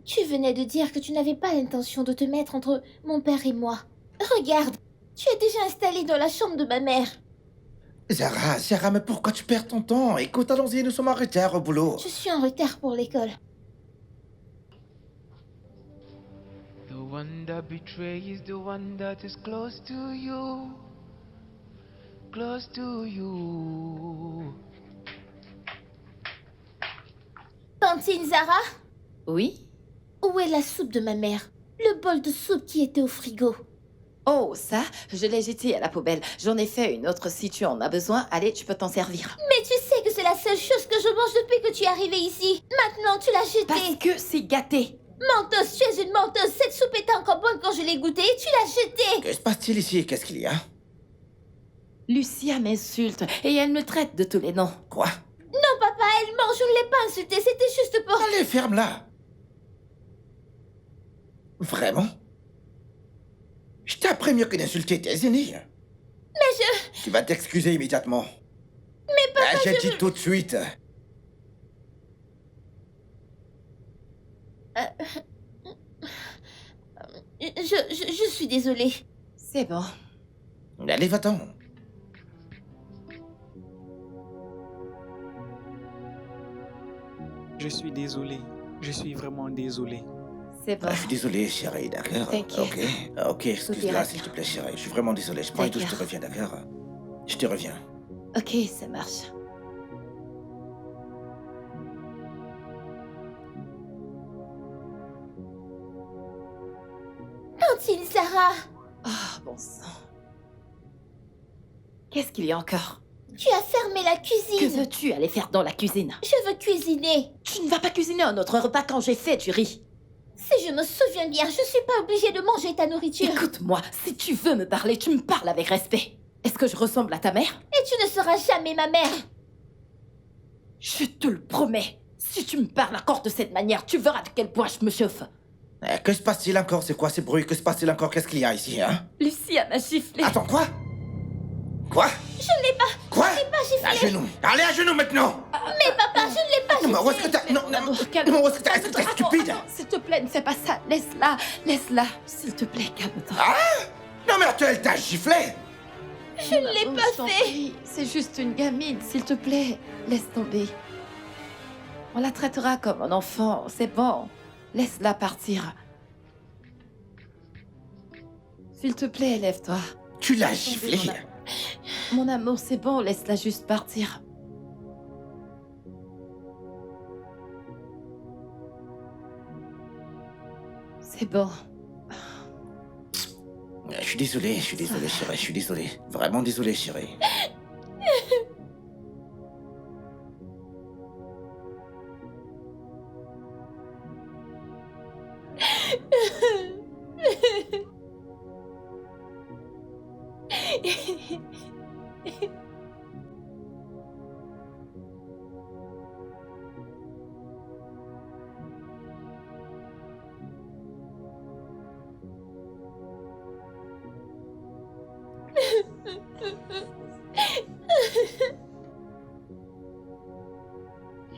Tu venais de dire que tu n'avais pas l'intention de te mettre entre mon père et moi. Regarde, tu es déjà installé dans la chambre de ma mère.
Zara, mais pourquoi tu perds ton temps? Écoute, allons-y, nous sommes en retard au boulot.
Je suis en retard pour l'école.
The one that betrays the one that is close to you. Close to you.
Tantine Zara,
Oui?
où est la soupe de ma mère? Le bol de soupe qui était au frigo.
Oh, ça, je l'ai jeté à la poubelle. J'en ai fait une autre si tu en as besoin. Allez, tu peux t'en servir.
Mais tu sais que c'est la seule chose que je mange depuis que tu es arrivée ici. Maintenant, tu l'as jetée.
Parce que c'est gâté.
Menteuse, tu es une menteuse. Cette soupe était encore bonne quand je l'ai goûtée et tu l'as jetée.
Que se passe-t-il ici? Qu'est-ce qu'il y a?
Lucia m'insulte et elle me traite de tous les noms.
Quoi?
Non, papa, elle ment. Je ne l'ai pas insultée. C'était juste pour...
Allez, ferme-la! Vraiment? Je t'ai appris mieux que d'insulter tes aînés.
Mais je...
Tu vas t'excuser immédiatement. Mais papa, j'ai dit tout de suite.
Je suis désolée.
C'est bon.
Allez, va-t'en.
Je suis désolé. Je suis vraiment désolé.
C'est bon.
Je suis désolé, chérie, d'accord?
T'inquiète.
Ok, excuse-moi,
ira
s'il
bien.
te plaît, chérie. Je suis vraiment désolé. Je prends une douche, je te
D'accord.
reviens, d'accord? Je te reviens.
Ok, ça marche.
Tantine Zara,
Oh, bon sang. Qu'est-ce qu'il y a encore?
tu as fermé la
Que
cuisine.
veux-tu aller faire dans la cuisine?
Je veux cuisiner.
Tu ne vas pas cuisiner un autre repas quand j'ai fait du riz.
Si je me souviens bien, je suis pas obligée de manger ta nourriture.
Écoute-moi, si tu veux me parler, tu me parles avec respect. Est-ce que je ressemble à ta mère?
Et tu ne seras jamais ma mère.
Je te le promets. Si tu me parles encore de cette manière, tu verras de quel point je me chauffe.
Que se passe-t-il encore? C'est quoi ces bruits? Que se passe-t-il encore? Qu'est-ce qu'il y a ici, hein?
Lucia m'a giflé.
Attends, quoi? Quoi?
Je ne l'ai pas.
Quoi?
Pas
À
giflé.
genoux! Allez, à genoux maintenant!
Mais papa, je ne l'ai pas
Non, mais où est-ce
giflé.
que t'as... Non, non,
D'abord,
non,
calme-toi.
où est-ce que t'as... Est-ce que t'es
Attends,
stupide?
attends, s'il te plaît, ne fais pas ça. Laisse-la. Laisse-la. S'il te plaît, calme-toi.
Non, mais attends, elle t'a giflé!
Je ne l'ai pas
Je t'en
fait.
prie, c'est juste une gamine, s'il te plaît. Laisse tomber. On la traitera comme un enfant, c'est bon. Laisse-la partir. S'il te plaît, lève-toi.
Tu l'as
Laisse tomber,
giflé?
Mon amour, c'est bon, laisse-la juste partir. C'est bon.
Je suis désolé, chérie, je suis désolé. Vraiment désolé, chérie.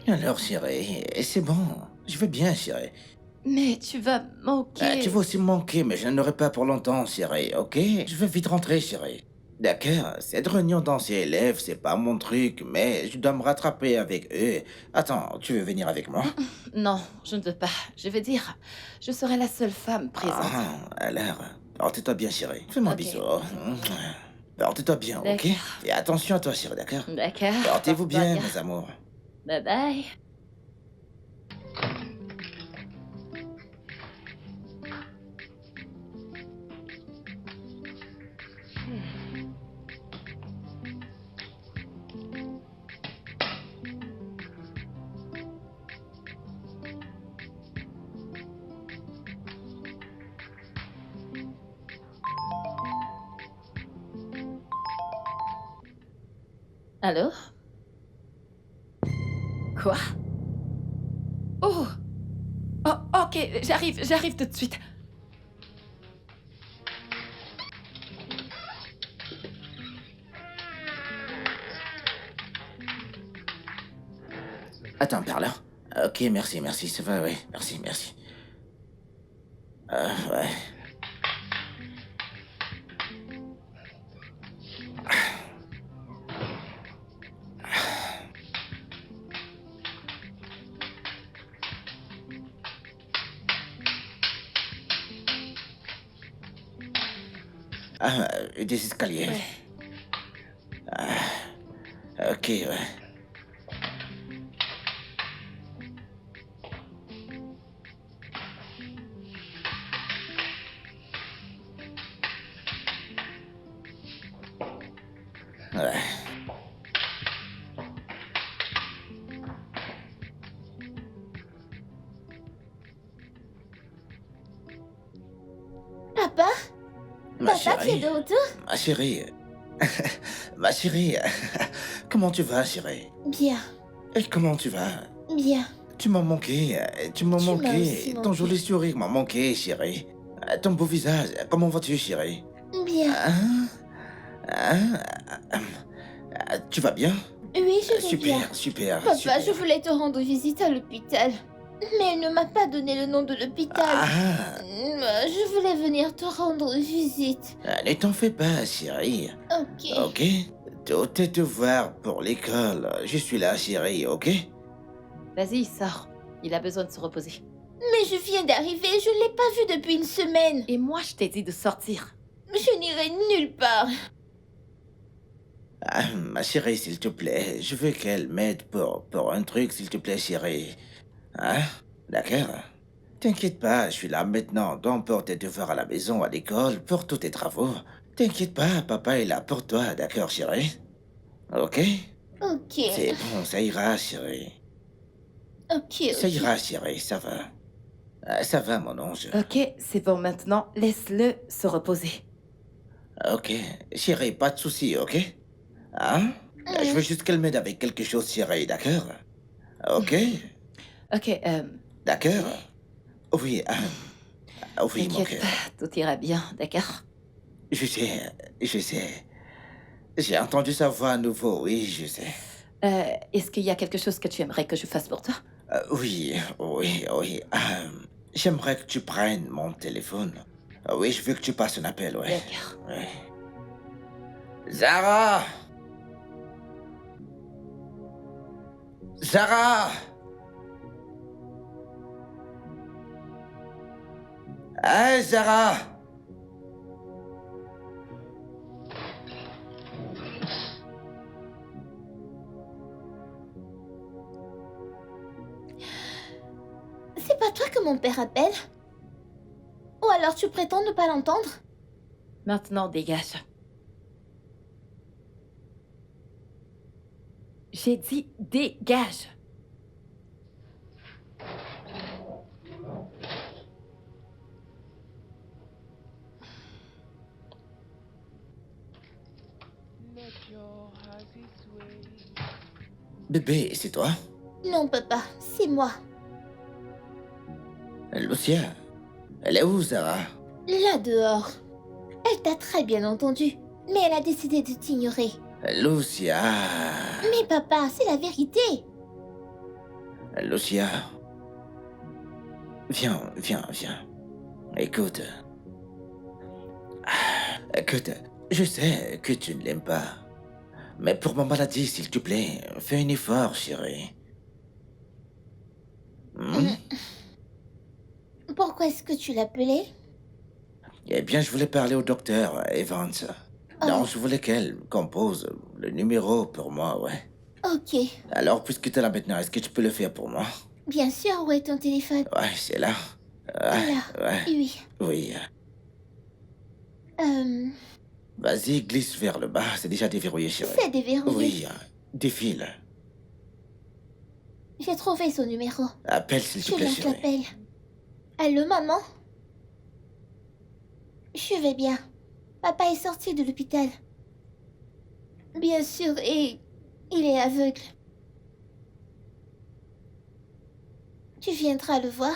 Alors, chérie, c'est bon. Je vais bien, chérie.
Mais tu vas manquer.
Tu vas aussi me manquer, mais je n'en aurai pas pour longtemps, chérie, ok? Je vais vite rentrer, chérie. D'accord, cette réunion d'anciens élèves, c'est pas mon truc, mais je dois me rattraper avec eux. Attends, tu veux venir avec moi?
Non, je ne veux pas. Je veux dire, je serai la seule femme présente.
Ah, alors, porte-toi bien, chérie. Fais-moi un
Ok.
bisou. Porte-toi bien, ok?
D'accord.
Et attention à toi, chérie, d'accord?
D'accord.
Portez-vous
porte-toi
bien, mes amours.
Bye bye. Allô? Quoi? Oh! Oh, ok, j'arrive tout de suite.
Attends, par là. Ok, merci, merci, ça va, ouais. Merci, merci. Ouais. Ah, des escaliers.
Ouais.
Ok, ouais. Ouais.
Papa?
Ma
Papa, tu es
chérie,
de retour?
ma chérie. Ma chérie, comment tu vas, chérie?
Bien,
Et comment tu vas?
bien.
Tu m'as manqué, tu m'as
Tu m'as
manqué.
aussi
Ton
manqué.
joli sourire m'a manqué, chérie. Ton beau visage, comment vas-tu, chérie?
Bien.
Hein? Hein? Tu vas bien?
Oui, je vais bien.
Super, super,
Papa,
super.
je voulais te rendre visite à l'hôpital. Mais elle ne m'a pas donné le nom de l'hôpital.
Ah,
Je voulais venir te rendre visite.
ne t'en fais pas, chérie.
Ok.
Ok? Tous tes devoirs pour l'école, je suis là, chérie, ok?
Vas-y, sors. Il a besoin de se reposer.
Mais je viens d'arriver, je ne l'ai pas vu depuis une semaine.
Et moi, je t'ai dit de sortir.
Je n'irai nulle part.
Ah, ma chérie, s'il te plaît, je veux qu'elle m'aide pour un truc, s'il te plaît, chérie. Hein? D'accord? T'inquiète pas, je suis là maintenant, donc pour tes devoirs à la maison, à l'école, pour tous tes travaux. T'inquiète pas, papa est là pour toi, d'accord, chérie? Ok?
Ok.
C'est bon, ça ira, chérie.
Ok,
Ça
ok.
ira, chérie, ça va. Ça va, mon ange.
Ok, c'est bon maintenant. Laisse-le se reposer.
Ok, chérie, pas de soucis, ok? Hein? Je veux juste qu'elle m'aide avec quelque chose, chérie, d'accord? Ok?
Ok,
D'accord? Oui, oui, mon
t'inquiète
cœur.
pas, tout ira bien, d'accord?
Je sais, je sais. J'ai entendu sa voix à nouveau, oui, je sais.
Est-ce qu'il y a quelque chose que tu aimerais que je fasse pour toi?
Oui, oui, oui. J'aimerais que tu prennes mon téléphone. Oui, je veux que tu passes un appel, ouais.
D'accord.
Ouais. Zara! Zara! Hey, Zara!
C'est pas toi que mon père appelle? Ou alors tu prétends ne pas l'entendre?
Maintenant, dégage. J'ai dit dégage.
Nature has its way.
Bébé, c'est toi?
Non, papa, c'est moi.
Lucia? Elle est où, Zara?
Là dehors. Elle t'a très bien entendu, mais elle a décidé de t'ignorer.
Lucia?
Mais papa, c'est la vérité.
Lucia? Viens, viens, viens. Écoute. Écoute, Je sais que tu ne l'aimes pas. Mais pour ma maladie, s'il te plaît, fais un effort, chérie. Hmm?
Pourquoi est-ce que tu l'appelais?
Eh bien, je voulais parler au docteur Evans. Non, je voulais qu'elle compose le numéro pour moi, ouais.
Ok.
Alors, puisque tu es là maintenant, est-ce que tu peux le faire pour moi?
Bien sûr, où est ton téléphone?
Ouais, c'est là. Ouais,
Là.
ouais.
Oui.
Oui. Vas-y, glisse vers le bas. C'est déjà déverrouillé, chérie.
C'est déverrouillé.
Oui, défile.
J'ai trouvé son numéro.
Appelle, s'il te
Je
plaît,
lance
chérie.
l'appel. Allô, maman? Je vais bien. Papa est sorti de l'hôpital. Bien sûr, et il est aveugle. Tu viendras le voir?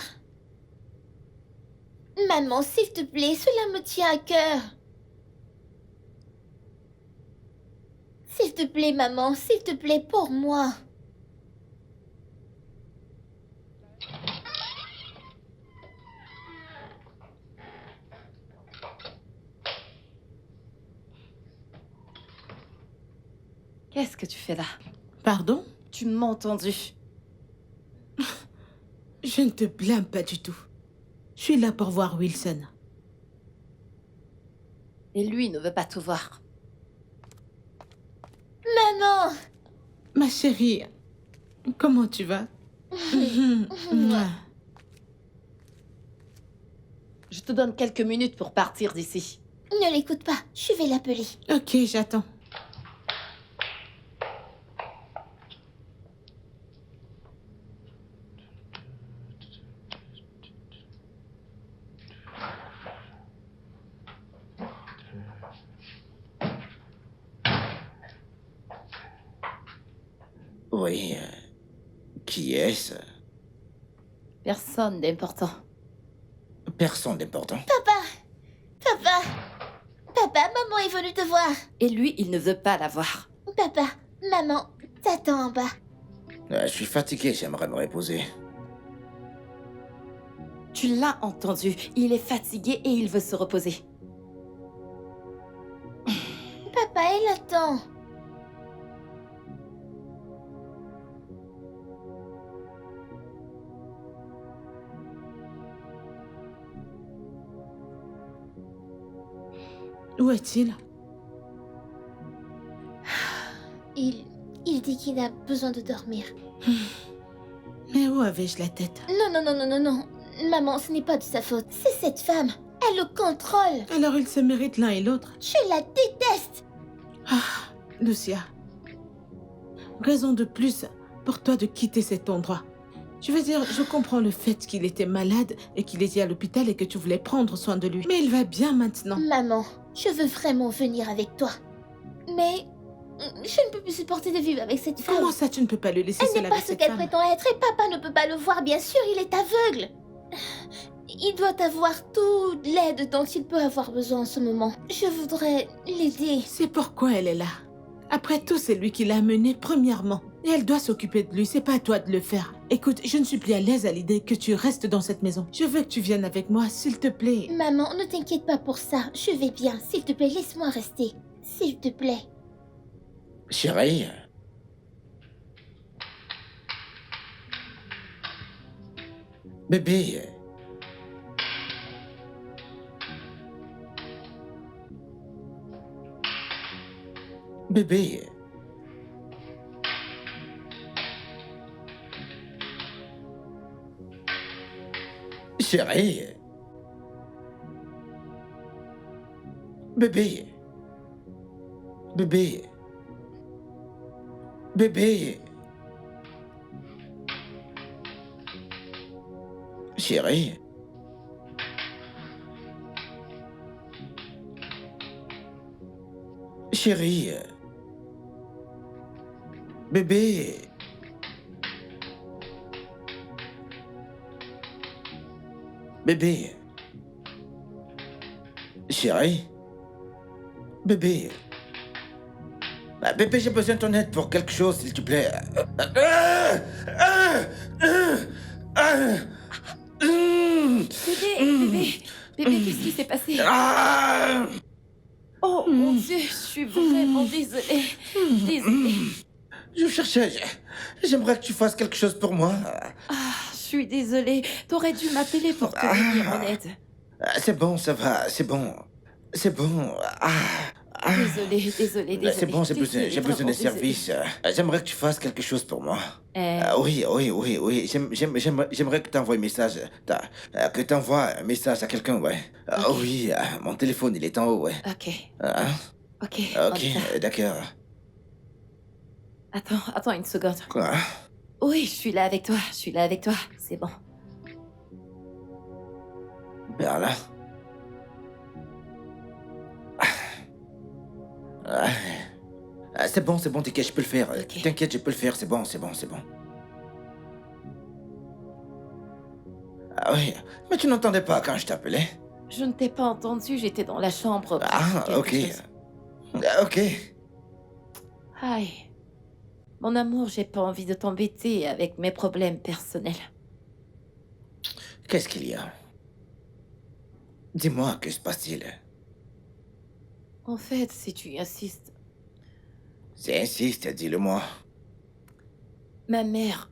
Maman, s'il te plaît, cela me tient à cœur. S'il te plaît, maman, s'il te plaît, pour moi.
Qu'est-ce que tu fais là?
Pardon?
Tu m'as entendu.
Je ne te blâme pas du tout. Je suis là pour voir Wilson.
Et lui ne veut pas te voir.
Maman!
Ma chérie, comment tu vas? Mouah.
Je te donne quelques minutes pour partir d'ici.
Ne l'écoute pas, je vais l'appeler.
Ok, j'attends.
Oui. Qui est-ce?
Personne d'important.
Personne d'important.
Papa! Papa, maman est venue te voir.
Et lui, il ne veut pas la voir.
Papa, maman, t'attends en bas.
Je suis fatigué, j'aimerais me reposer.
Tu l'as entendu. Il est fatigué et il veut se reposer.
Papa, elle attend.
Où est-il?
Il dit qu'il a besoin de dormir.
Mais où avais-je la tête?
Non. Maman, ce n'est pas de sa faute. C'est cette femme. Elle le contrôle.
Alors ils se méritent l'un et l'autre.
Je la déteste.
Lucia. Raison de plus pour toi de quitter cet endroit. Je veux dire, je comprends le fait qu'il était malade et qu'il était à l'hôpital et que tu voulais prendre soin de lui. Mais il va bien maintenant.
Maman, je veux vraiment venir avec toi. Mais je ne peux plus supporter de vivre avec cette femme.
Comment ça, tu ne peux pas le laisser
Elle
seul
n'est pas
avec
ce
cette
qu'elle
femme?
prétend être et papa ne peut pas le voir, bien sûr, il est aveugle. Il doit avoir toute l'aide dont il peut avoir besoin en ce moment. Je voudrais l'aider.
C'est pourquoi elle est là. Après tout, c'est lui qui l'a amenée premièrement. Et elle doit s'occuper de lui, c'est pas à toi de le faire. Écoute, je ne suis plus à l'aise à l'idée que tu restes dans cette maison. Je veux que tu viennes avec moi, s'il te plaît.
Maman, ne t'inquiète pas pour ça. Je vais bien. S'il te plaît, laisse-moi rester. S'il te plaît.
Chérie. Bébé. Bébé. Chérie. Bébé. Bébé. Bébé. Chérie. Chérie. Bébé. Bébé. Chérie. Bébé. Bébé, j'ai besoin de ton aide pour quelque chose, s'il te plaît.
Bébé, qu'est-ce qui s'est passé? Oh mon Dieu, je suis vraiment désolée. Désolée.
Je cherchais. J'aimerais que tu fasses quelque chose pour moi.
Ah, je suis désolée. T'aurais dû m'appeler pour te venir en aide.
C'est bon, ça va, c'est bon. C'est bon.
Désolée, désolée.
C'est bon, j'ai besoin
Désolée,
de
vraiment
services. J'aimerais que tu fasses quelque chose pour moi.
désolée.
Oui. J'aimerais que tu envoies un message. Que tu envoies un message à quelqu'un, ouais.
Ok.
Oui, mon téléphone, il est en haut, ouais.
Ok,
Ah,
ok.
ok,
on y va.
d'accord.
Attends une seconde.
Quoi?
Oui, je suis là avec toi. C'est bon.
Perla. C'est bon, t'inquiète, je peux le faire.
Ok.
T'inquiète, je peux le faire, c'est bon. Ah oui, mais tu n'entendais pas quand je t'appelais?
Je ne t'ai pas entendu, j'étais dans la chambre.
Ah,
quelque
ok.
chose.
Ok.
Aïe. Mon amour, j'ai pas envie de t'embêter avec mes problèmes personnels.
Qu'est-ce qu'il y a? Dis-moi, que se passe-t-il?
En fait, si tu y insistes,
Insiste, dis-le-moi.
ma mère,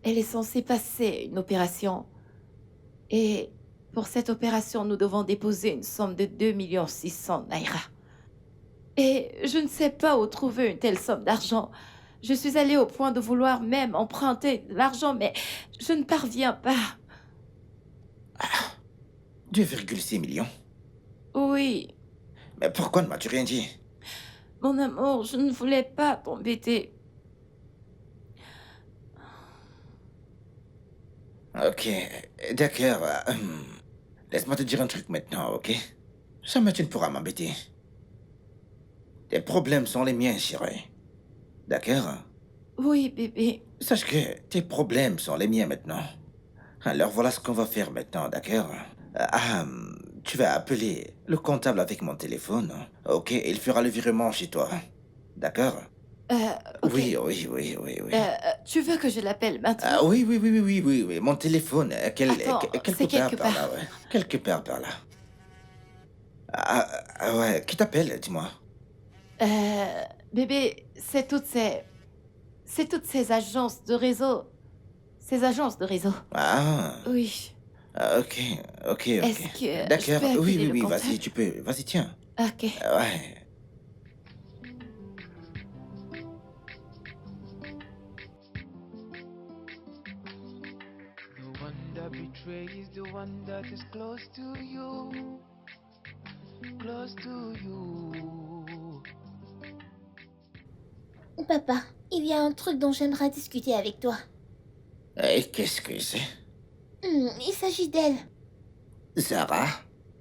elle est censée passer une opération. Et pour cette opération, nous devons déposer une somme de 2 600 000 naira. Et je ne sais pas où trouver une telle somme d'argent. Je suis allée au point de vouloir même emprunter de l'argent, mais je ne parviens pas.
2,6 millions.
Oui,
Mais pourquoi ne m'as-tu rien dit?
mon amour, je ne voulais pas t'embêter.
Ok, d'accord. Laisse-moi te dire un truc maintenant, ok? Jamais tu ne pourras m'embêter. Tes problèmes sont les miens, chérie. D'accord?
Oui, bébé.
Sache que tes problèmes sont les miens maintenant. Alors voilà ce qu'on va faire maintenant, d'accord? Tu vas appeler le comptable avec mon téléphone, ok? Il fera le virement chez toi. D'accord?
Ok.
Oui.
Tu veux que je l'appelle maintenant?
Oui. Mon téléphone,
Attends,
quelque
c'est
part
quelque
par
part.
là, ouais. Quelque part par là. Ouais, qui t'appelle, dis-moi?
Bébé, c'est toutes ces agences de réseau. Ces agences de réseau.
Ah,
Oui.
ok.
Est-ce que je
D'accord,
peux appeler le
oui,
comptable?
vas-y, tu peux. Vas-y, tiens.
Ok.
Ouais.
The one that betrays, the one that is close to you. Close to you.
Papa, il y a un truc dont j'aimerais discuter avec toi.
Et qu'est-ce que c'est?
Il s'agit d'elle.
Zara?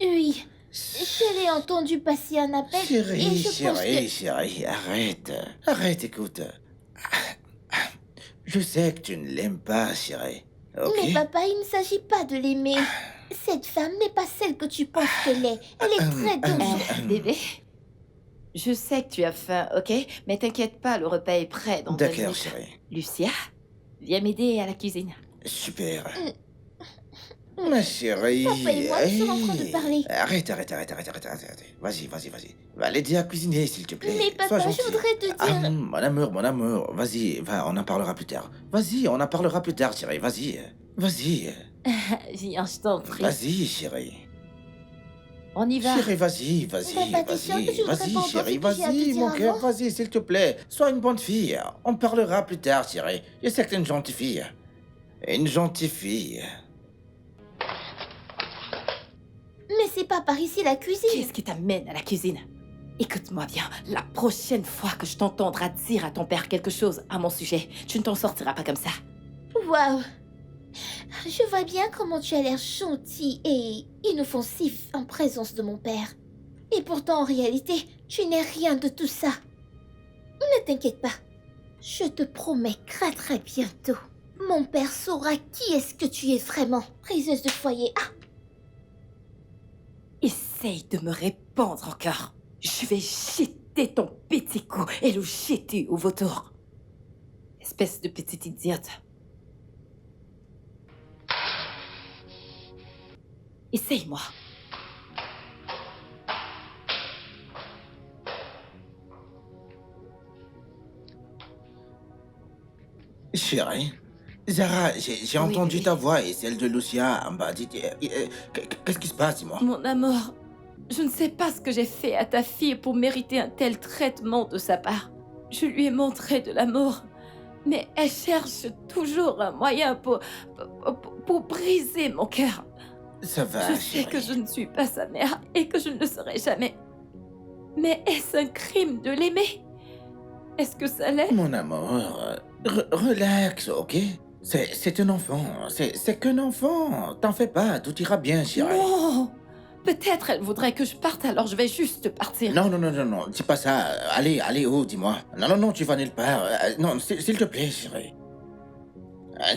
Oui. Je l'ai entendu passer un appel et
Chérie,
je pense que...
chérie, arrête, écoute. Je sais que tu ne l'aimes pas, chérie. Ok?
Mais papa, il ne s'agit pas de l'aimer. Cette femme n'est pas celle que tu penses qu'elle est. Elle est très dangereuse.
Bébé, je sais que tu as faim, ok? Mais t'inquiète pas, le repas est prêt dans 2
D'accord,
minutes.
chérie.
Lucia, viens m'aider à la cuisine.
Super. Ma chérie.
Papa et moi, nous sommes en train de parler.
Arrête. Vas-y. Va l'aider à cuisiner, s'il te plaît.
Mais
Sois
papa, je
gentil.
voudrais te dire...
Mon amour. Vas-y, va, on en parlera plus tard. Vas-y, on en parlera plus tard, chérie. Vas-y.
Viens, je t'en prie.
Vas-y, chérie.
On y va.
Chérie, vas-y.
Papa, t'es sûr que tu voudrais pas entendre
Chérie,
ce que j'ai à te
vas-y,
dire
mon cœur,
avant?
vas-y, s'il te plaît. Sois une bonne fille. On parlera plus tard, chérie. Je sais que t'es une gentille fille. Une gentille fille.
Mais c'est pas par ici la cuisine.
Qu'est-ce qui t'amène à la cuisine? Écoute-moi bien, la prochaine fois que je t'entendrai dire à ton père quelque chose à mon sujet, tu ne t'en sortiras pas comme ça.
Waouh. Je vois bien comment tu as l'air gentil et inoffensif en présence de mon père. Et pourtant, en réalité, tu n'es rien de tout ça. Ne t'inquiète pas. Je te promets qu'à très bientôt, mon père saura qui est-ce que tu es vraiment. Priseuse de foyer. Ah,
Essaye de me répondre encore. Je vais jeter ton petit cou et le jeter au vautour. Espèce de petite idiote. Essaye-moi.
Chérie, Zara, j'ai
Oui,
entendu
bébé.
ta voix et celle de Lucia en bas. Qu'est-ce qui se passe, dis-moi?
Mon amour, je ne sais pas ce que j'ai fait à ta fille pour mériter un tel traitement de sa part. Je lui ai montré de l'amour, mais elle cherche toujours un moyen pour briser mon cœur.
Ça va,
Je sais
chérie.
que je ne suis pas sa mère et que je ne le serai jamais. Mais est-ce un crime de l'aimer? Est-ce que ça l'est?
Mon amour, relax, ok? C'est un enfant, c'est qu'un enfant. T'en fais pas, tout ira bien, chérie.
Non! Peut-être elle voudrait que je parte, alors je vais juste partir.
Non, non, non, non, non, dis pas ça. Allez, où, dis-moi. Non, non, non, tu vas nulle part. Non, s'il te plaît, chérie.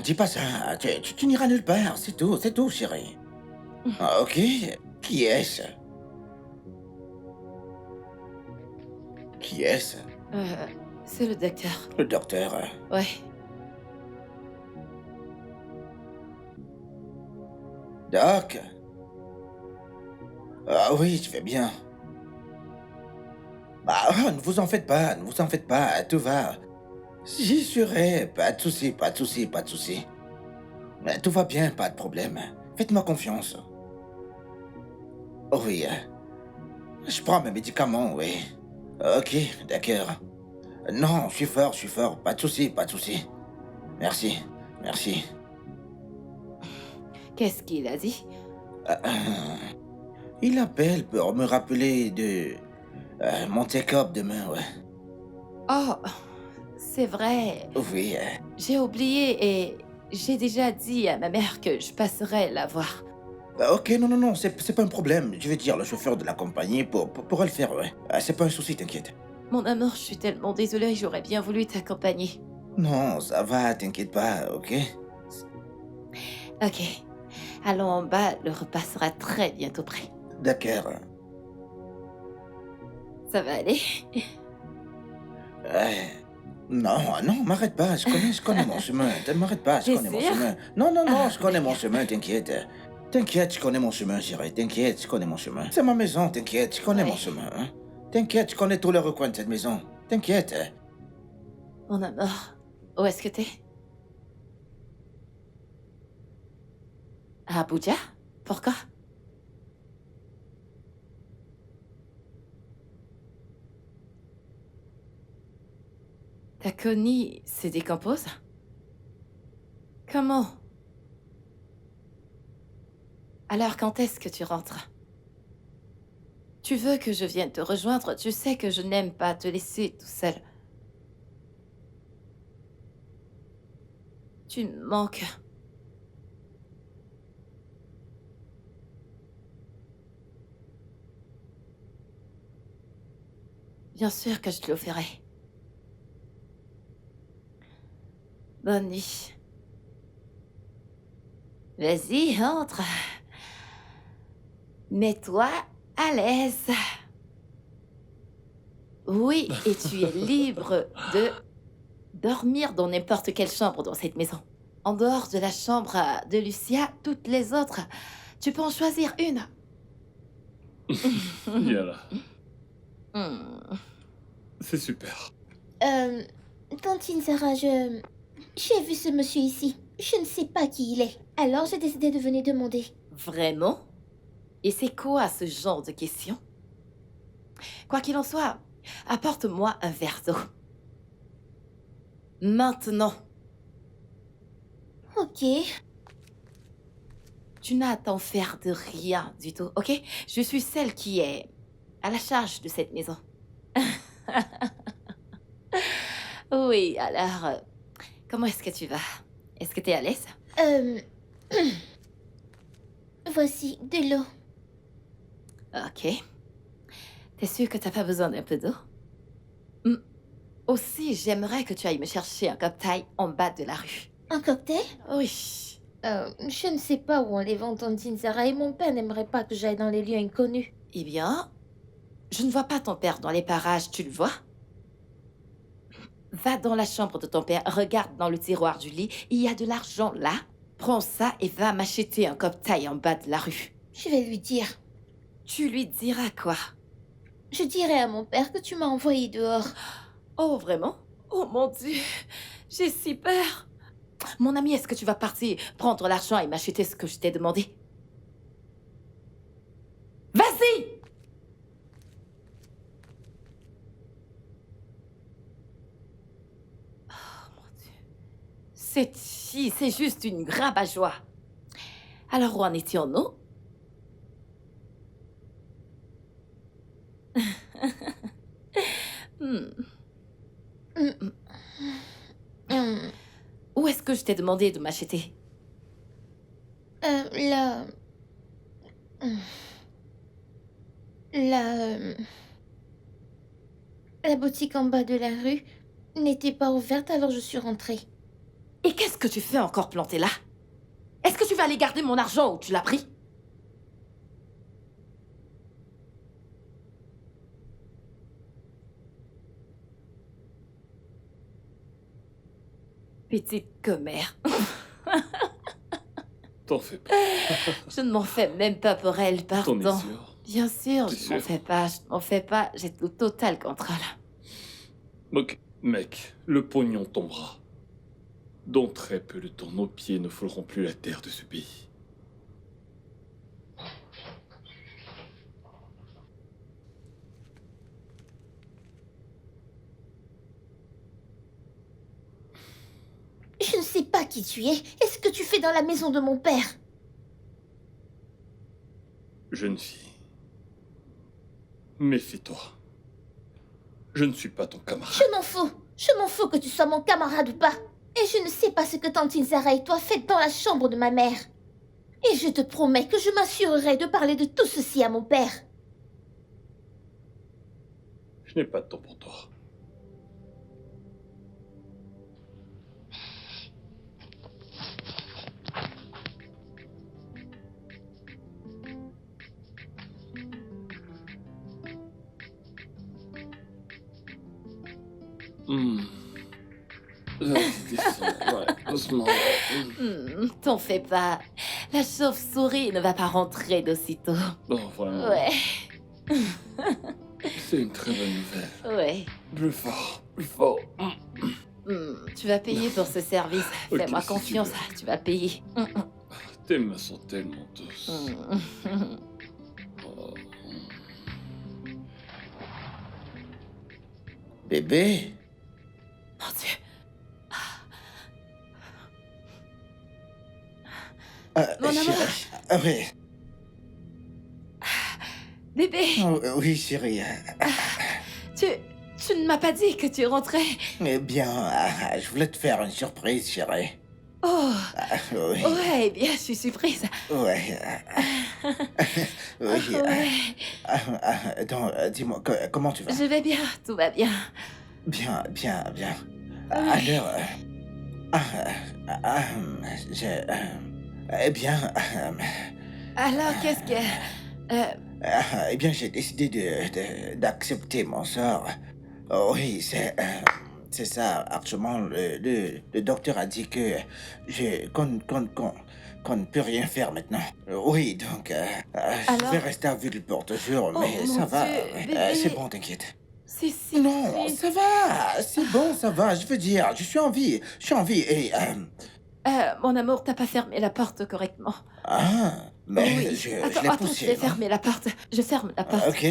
Dis pas ça. Tu n'iras nulle part, c'est tout, chérie. Ah, ok, qui est-ce? Qui est-ce?
C'est le docteur.
Le docteur.
Ouais.
Doc? Ah oui, je vais bien. Ah, ne vous en faites pas, tout va. J'y serai, pas de souci, pas de souci, pas de souci. Tout va bien, pas de problème. Faites-moi confiance. Oui, je prends mes médicaments, oui. Ok, d'accord. Non, je suis fort, pas de souci, pas de souci. Merci, merci.
Qu'est-ce qu'il a dit?
Il appelle pour me rappeler de mon check-up demain, ouais.
Oh, c'est vrai.
Oui,
J'ai oublié et j'ai déjà dit à ma mère que je passerais la voir.
ok, non, c'est pas un problème. Je vais dire le chauffeur de la compagnie pour le faire, ouais. C'est pas un souci, t'inquiète.
Mon amour, je suis tellement désolée, j'aurais bien voulu t'accompagner.
Non, ça va, t'inquiète pas, ok?
Ok. Allons en bas, le repas sera très bientôt prêt.
D'accord.
Ça va aller?
Non, non, m'arrête pas, je connais mon chemin. M'arrête pas, je
T'es
connais mon
sûr?
chemin. Non,
Ah,
je connais mon
d'accord.
chemin, t'inquiète. T'inquiète, je connais mon chemin, chérie. T'inquiète, je connais mon chemin. C'est ma maison, t'inquiète, je connais mon
Ouais.
chemin. Hein? T'inquiète, je connais tous les recoins de cette maison. T'inquiète.
Mon amour, où est-ce que t'es? À Abuja? Pourquoi? Ta Connie se décompose? Comment? Alors quand est-ce que tu rentres? Tu veux que je vienne te rejoindre? Tu sais que je n'aime pas te laisser tout seul. Tu me manques. Bien sûr que je te le ferai. Bonne nuit. Vas-y, entre. Mets-toi à l'aise. Oui, et tu es libre de dormir dans n'importe quelle chambre dans cette maison. En dehors de la chambre de Lucia, toutes les autres, tu peux en choisir une.
Yala,
Hmm.
c'est super.
Tantine Sarah, j'ai vu ce monsieur ici. Je ne sais pas qui il est. Alors j'ai décidé de venir demander.
Vraiment? Et c'est quoi ce genre de question? Quoi qu'il en soit, apporte-moi un verre d'eau. Maintenant.
Ok.
Tu n'as à t'en faire de rien du tout, ok? Je suis celle qui est à la charge de cette maison. Oui, alors, comment est-ce que tu vas? Est-ce que t'es à l'aise?
Voici de l'eau.
Ok. T'es sûr que t'as pas besoin d'un peu d'eau? Hmm. Aussi, j'aimerais que tu ailles me chercher un cocktail en bas de la rue.
Un cocktail?
Oui.
Je ne sais pas où on les vend, Tantine Sarah, et mon père n'aimerait pas que j'aille dans les lieux inconnus.
Eh bien, je ne vois pas ton père dans les parages, tu le vois? Va dans la chambre de ton père, regarde dans le tiroir du lit, il y a de l'argent là. Prends ça et va m'acheter un cocktail en bas de la rue.
Je vais lui dire.
Tu lui diras quoi?
Je dirai à mon père que tu m'as envoyé dehors.
Oh, vraiment? Oh mon Dieu! J'ai si peur. Mon ami, est-ce que tu vas partir prendre l'argent et m'acheter ce que je t'ai demandé? Vas-y! Oh mon Dieu. Cette fille, c'est juste une rabat-joie. Alors, où en étions-nous? Hmm.
Hum,
Où est-ce que je t'ai demandé de m'acheter?
la... La... La boutique en bas de la rue n'était pas ouverte, alors je suis rentrée.
Et qu'est-ce que tu fais encore planté là? Est-ce que tu vas aller garder mon argent ou tu l'as pris? Petite commère.
T'en fais pas.
Je ne m'en fais même pas pour elle,
T'en
pardon.
es sûr?
Bien sûr,
T'es
je m'en
sûr?
fais pas, je m'en fais pas. J'ai le total contrôle.
Ok, mec, le pognon tombera. Dans très peu de temps, nos pieds ne fouleront plus la terre de ce pays.
Je ne sais pas qui tu es. Est-ce que tu fais dans la maison de mon père?
Jeune fille, méfie-toi. Je ne suis pas ton camarade.
Je m'en fous. Je m'en fous que tu sois mon camarade ou pas. Et je ne sais pas ce que Tantine Zara et toi faites dans la chambre de ma mère. Et je te promets que je m'assurerai de parler de tout ceci à mon père.
Je n'ai pas de temps pour toi. Vas-y, descends. Ouais, doucement.
T'en fais pas. La chauve-souris ne va pas rentrer d'aussitôt.
Bon, vraiment.
Ouais,
C'est une très bonne nouvelle.
ouais.
Plus fort, plus fort.
Tu vas payer pour ce service.
Ok,
Fais-moi
si tu
confiance,
veux.
tu vas payer.
Tes mains sont tellement douces. Oh.
Bébé?
Mon Dieu. Mon amour.
Chérie. Ah, oui.
Bébé,
Oh, oui, chérie.
tu ne m'as pas dit que tu rentrais.
Eh bien, je voulais te faire une surprise, chérie.
Oh,
Oui.
ouais, bien, je suis surprise.
Ouais. Oui.
Ouais,
Donc, dis-moi, comment tu vas?
je vais bien, tout va bien.
Bien, bien, bien.
Oui.
Alors, eh bien,
Alors, qu'est-ce que...
eh bien, j'ai décidé d'accepter mon sort. Oh, oui, c'est ça. Actuellement, le docteur a dit que qu'on ne peut rien faire maintenant. Oui, donc, je
Alors?
vais rester aveugle pour toujours,
Oh,
mais
mon
ça va.
Dieu,
Ouais.
bébé.
C'est bon, t'inquiète.
C'est si
Non,
triste.
ça va, c'est bon, ça va. Je veux dire, je suis en vie, et
Mon amour, t'as pas fermé la porte correctement.
mais
Oui.
je
Attends,
l'ai
attends,
poussé.
je vais
non?
fermer la porte. Je ferme la porte.
Ok.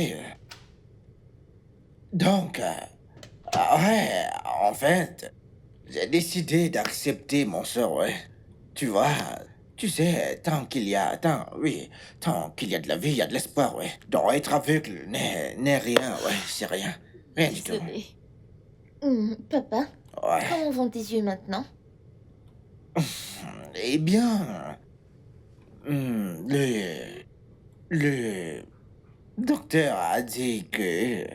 Donc, ouais, en fait, j'ai décidé d'accepter mon sort, ouais. Tu vois, tu sais, tant qu'il y a de la vie, il y a de l'espoir, ouais. Donc, être aveugle n'est rien, ouais, c'est rien. Rien du tout.
Désolée.
Papa,
Ouais.
comment vont tes yeux maintenant?
Eh bien, le docteur a dit que,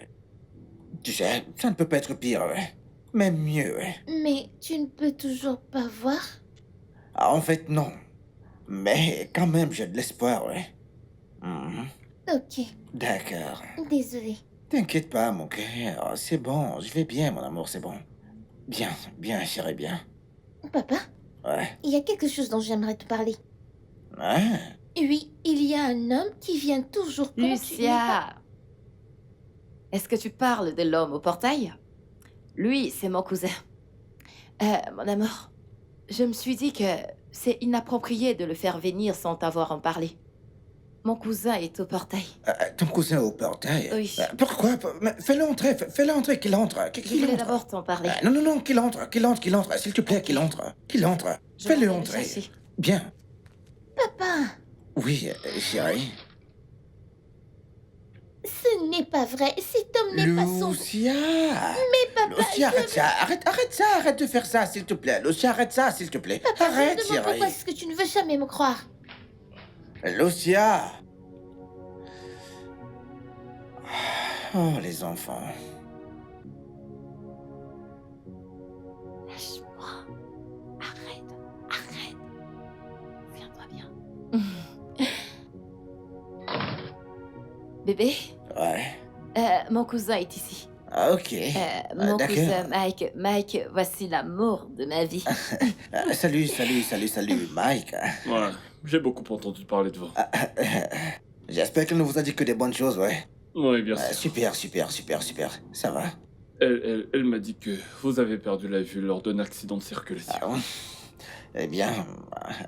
tu sais, ça ne peut pas être pire, ouais. Même mieux, ouais.
Mais tu ne peux toujours pas voir?
Ah, en fait, non. Mais quand même, j'ai de l'espoir, ouais. Mhm.
Ok,
D'accord.
désolée.
T'inquiète pas, mon cœur. C'est bon, je vais bien, mon amour, c'est bon. Bien, bien, chérie, bien.
Papa,
Ouais.
il y a quelque chose dont j'aimerais te parler.
Hein?
Oui, il y a un homme qui vient toujours quand tu n'es pas...
Lucia, est-ce que tu parles de l'homme au portail? Lui, c'est mon cousin. Mon amour, je me suis dit que c'est inapproprié de le faire venir sans t'avoir en parlé. Mon cousin est au portail.
Ton cousin au portail?
Oui.
Pourquoi? Mais fais-le entrer, fais-le entrer, qu'il entre.
Je
Qu'il
voulais
entre.
d'abord t'en parler.
Non, non, non, qu'il entre, qu'il entre, s'il te plaît, qu'il entre. Qu'il entre.
Je
Fais-le
vais aller
entrer.
chercher.
Bien.
Papa,
Oui, chérie.
ce n'est pas vrai. Cet homme n'est pas son...
Lucia!
Mais papa,
Lucia, arrête ça, arrête ça, arrête de faire ça, s'il te plaît. Lucia, arrête ça, s'il te plaît.
Papa,
Arrête,
je me demande pourquoi
chérie.
est-ce que tu ne veux jamais me croire.
Lucia! Oh, les enfants.
Lâche-moi. Arrête. Viens-toi bien. Bébé,
Ouais.
mon cousin est ici.
Ah, ok.
Mon
d'accord.
cousin Mike. Mike, voici l'amour de ma vie.
Salut, Mike.
Ouais, j'ai beaucoup entendu parler de vous.
J'espère qu'elle ne vous a dit que des bonnes choses, ouais.
Oui, bien sûr.
Super. Ça va?
Elle m'a dit que vous avez perdu la vue lors d'un accident de circulation.
Ah, ouais. Eh bien,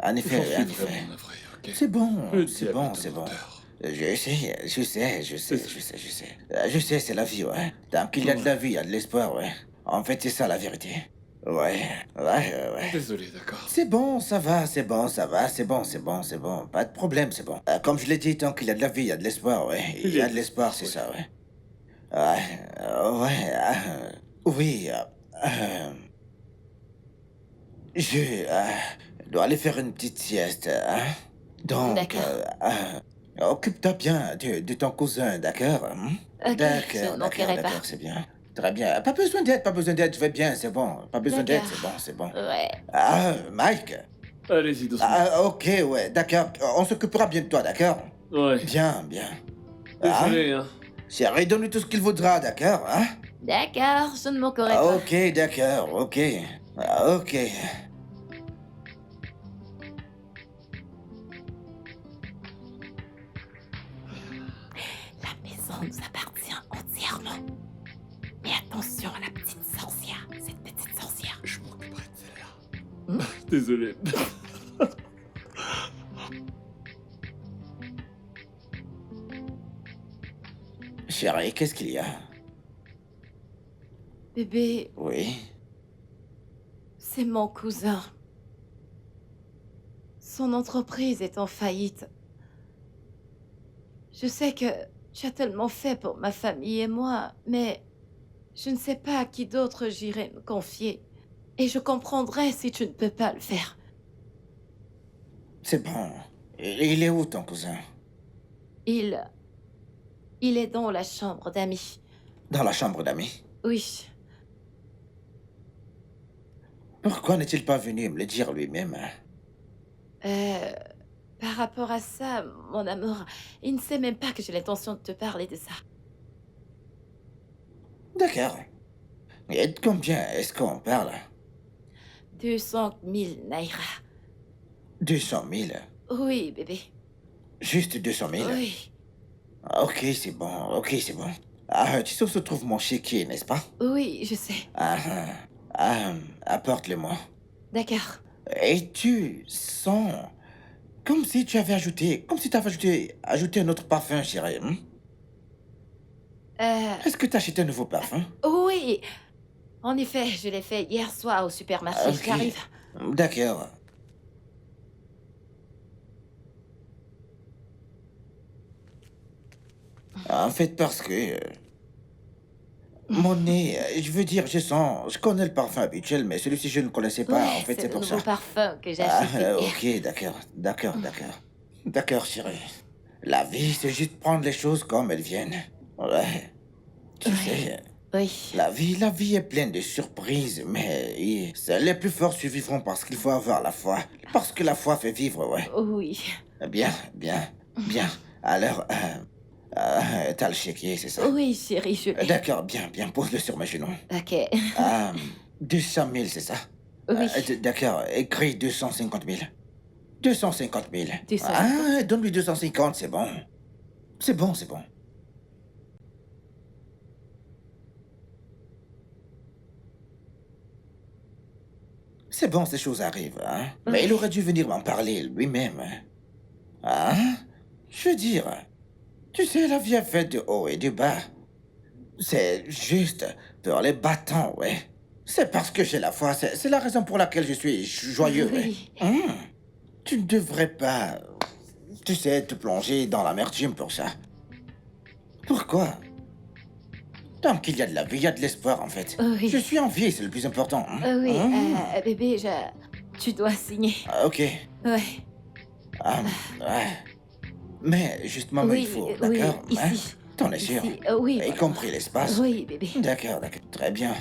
en
J'en
effet,
suis
en
vraiment
effet.
navré, ok?
C'est bon,
Le
c'est
diable
bon,
est
c'est
un
bon.
menteur.
Je sais, c'est la vie, ouais. Tant qu'il y a de la vie, il y a de l'espoir, ouais. En fait, c'est ça la vérité. Ouais.
Désolé, d'accord.
C'est bon, ça va, c'est bon. Pas de problème, c'est bon. Comme je l'ai dit, tant qu'il y a de la vie, il y a de l'espoir, ouais. Il y a de l'espoir, c'est ça, ouais. Oui, je dois aller faire une petite sieste, hein. Donc,
D'accord.
occupe-toi bien de ton cousin, d'accord?
Ok, je ne manquerai pas.
D'accord, c'est bien. Très bien. Pas besoin d'aide, je vais bien, c'est bon. Pas besoin d'aide,
D'accord.
c'est bon.
Ouais.
Mike.
Allez-y, doucement.
Ok, ouais, d'accord. On s'occupera bien de toi, d'accord?
Ouais.
Bien.
Désolé, hein.
Chérie, donne-lui tout ce qu'il voudra, d'accord, hein?
D'accord, je ne manquerai pas.
Ok, d'accord, ok. Ok.
La maison nous appartient entièrement. Mais attention à la petite sorcière. Cette petite sorcière.
Je m'occuperai de celle-là.
Hmm?
Désolé.
Chérie, qu'est-ce qu'il y a?
Bébé,
Oui.
c'est mon cousin. Son entreprise est en faillite. Je sais que tu as tellement fait pour ma famille et moi, mais je ne sais pas à qui d'autre j'irai me confier. Et je comprendrai si tu ne peux pas le faire.
C'est bon. Il est où, ton cousin?
Il est dans la chambre d'amis.
Dans la chambre d'amis.
Oui.
Pourquoi n'est-il pas venu me le dire lui-même?
Par rapport à ça, mon amour, il ne sait même pas que j'ai l'intention de te parler de ça.
D'accord. Et de combien est-ce qu'on parle?
200 000 naira.
200 000?
Oui, bébé.
Juste 200 000?
Oui.
Ok, c'est bon. Tu sais où se trouve mon chéquier, n'est-ce pas?
Oui, je sais.
Apporte-le-moi.
D'accord.
Et tu sens comme si tu avais ajouté ajouté un autre parfum, chérie. Est-ce que tu as acheté un nouveau parfum?
Oui. En effet, je l'ai fait hier soir au supermarché.
Ok.
J'arrive.
D'accord. En fait, parce que mon nez, je veux dire, je connais le parfum habituel, mais celui-ci je ne le connaissais pas.
Ouais,
En fait, c'est
le
pour
nouveau
ça.
parfum que j'ai acheté hier.
Ok, d'accord. D'accord, chérie. La vie, c'est juste prendre les choses comme elles viennent. Ouais. Tu
Ouais.
sais,
Oui.
la vie est pleine de surprises, mais seuls les plus forts survivront parce qu'il faut avoir la foi. Parce que la foi fait vivre, ouais.
Oui.
Bien. Alors, t'as le chéquier, c'est ça?
Oui, chérie, je l'ai.
D'accord, bien, pose-le sur mes genoux.
Ok.
200 000, c'est ça?
Oui.
D'accord, écris 250 000. 250 000.
250.
Donne-lui 250, c'est bon. C'est bon. c'est bon, ces choses arrivent, hein.
Oui.
Mais il aurait dû venir m'en parler lui-même. Hein? Je veux dire, tu sais, la vie est faite de haut et de bas. C'est juste pour les battants, ouais. C'est parce que j'ai la foi, c'est la raison pour laquelle je suis joyeux, ouais.
Oui.
Tu ne devrais pas, tu sais, te plonger dans l'amertume pour ça. Pourquoi? Tant qu'il y a de la vie, il y a de l'espoir, en fait.
Oui.
Je suis en vie, c'est le plus important.
Oui,
Hein?
bébé, tu dois signer.
Ah, ok.
Ouais.
Ouais. Mais justement,
Oui,
il faut,
oui,
d'accord?
ici.
Hein? T'en es sûr?
Ici, oui.
Y
voilà.
compris l'espace?
Oui, bébé.
D'accord, très bien.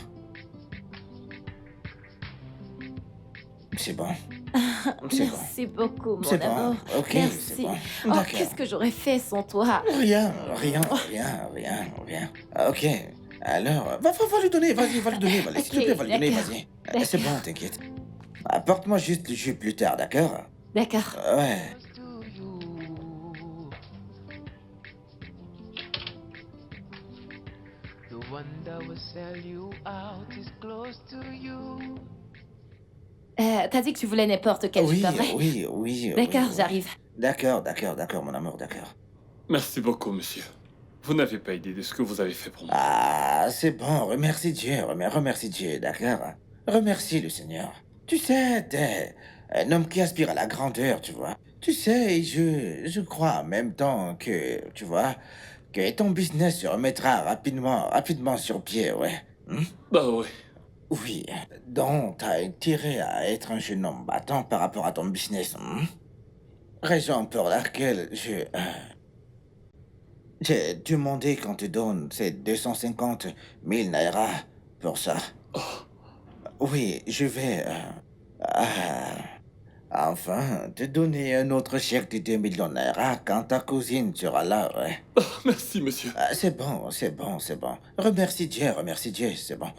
C'est bon. C'est bon.
Merci beaucoup, mon
C'est bon.
amour.
Ok,
Merci.
c'est bon.
Oh,
D'accord.
qu'est-ce que j'aurais fait sans toi?
Rien. Ok. Alors, va lui donner, vas-y, va lui donner, s'il te
Ok,
plaît, va lui donner,
d'accord.
vas-y. C'est bon, t'inquiète. Apporte-moi juste le jus plus tard, d'accord?
D'accord.
Ouais.
Close to you. The one that will sell you out is close to you.
T'as dit que tu voulais n'importe quel jus,
Oui,
pas vrai?
oui.
D'accord,
oui.
j'arrive.
D'accord, mon amour, d'accord.
Merci beaucoup, monsieur. Vous n'avez pas idée de ce que vous avez fait pour moi.
Ah, c'est bon, remercie Dieu, remercie Dieu, d'accord? Remercie le Seigneur. Tu sais, t'es un homme qui aspire à la grandeur, tu vois. Tu sais, je crois en même temps que, tu vois, que ton business se remettra rapidement sur pied, ouais.
Bah ouais.
Oui, donc t'as intérêt à être un jeune homme battant par rapport à ton business. Raison pour laquelle j'ai demandé qu'on te donne ces 250 000 naira pour ça. Oui, je vais enfin te donner un autre chèque de 2 millions de naira quand ta cousine sera là, ouais.
Merci, monsieur.
C'est bon. Remercie Dieu, c'est bon.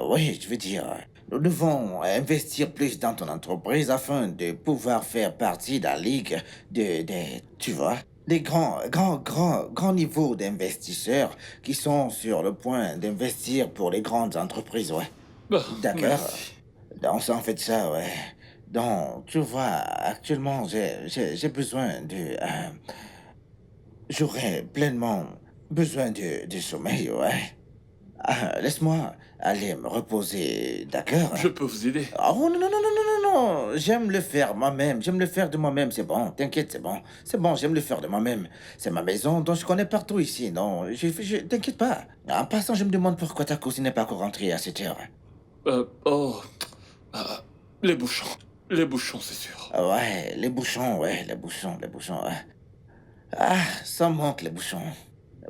Oui, je veux dire, nous devons investir plus dans ton entreprise afin de pouvoir faire partie de la ligue tu vois, des grands niveaux d'investisseurs qui sont sur le point d'investir pour les grandes entreprises, ouais.
Bah,
D'accord.
merci.
Donc, ça en fait ça, ouais. Donc, tu vois, actuellement, j'ai besoin j'aurais pleinement besoin de sommeil, ouais. Laisse-moi aller me reposer, d'accord?
Je peux vous aider.
Oh non. J'aime le faire moi-même. J'aime le faire de moi-même, c'est bon. T'inquiète, c'est bon. C'est bon, j'aime le faire de moi-même. C'est ma maison, donc je connais partout ici, non? T'inquiète pas. En passant, je me demande pourquoi ta cousine n'est pas encore rentrée à cette heure.
Les bouchons. Les bouchons, c'est sûr.
Ouais, les bouchons, ouais. Ah, ça manque les bouchons.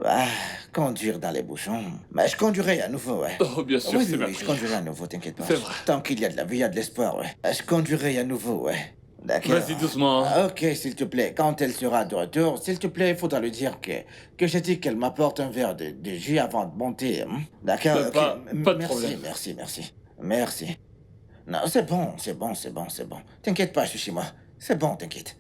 Ah, conduire dans les bouchons. Mais je conduirai à nouveau, ouais.
Oh, bien sûr,
Oui,
c'est ma
je
prière.
conduirai à nouveau, t'inquiète pas.
C'est vrai.
Tant qu'il y a de la vie, il y a de l'espoir, ouais. Je conduirai à nouveau, ouais. D'accord.
Vas-y doucement.
Ok, s'il te plaît. Quand elle sera de retour, s'il te plaît, il faudra lui dire que j'ai dit qu'elle m'apporte un verre de jus avant de monter. D'accord, ok.
Pas de
Merci,
problème.
merci. Non, c'est bon. T'inquiète pas, je suis chez moi. C'est bon, t'inquiète.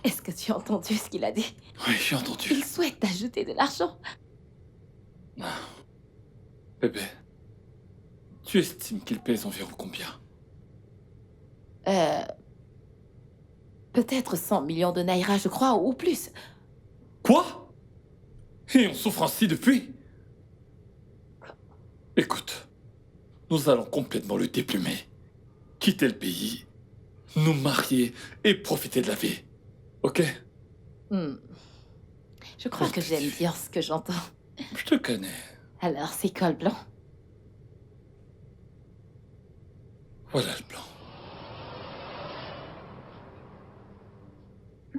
Est-ce que tu as entendu ce qu'il a dit?
Oui, j'ai entendu.
Il souhaite t'ajouter de l'argent.
Bébé, tu estimes qu'il pèse environ combien?
Peut-être 100 millions de naira, je crois, ou plus.
Quoi? Et on souffre ainsi depuis? Écoute, nous allons complètement le déplumer. Quitter le pays, nous marier et profiter de la vie. Ok?
Je crois que j'aime bien ce que j'entends.
Je te connais.
Alors, c'est col blanc.
Voilà le plan.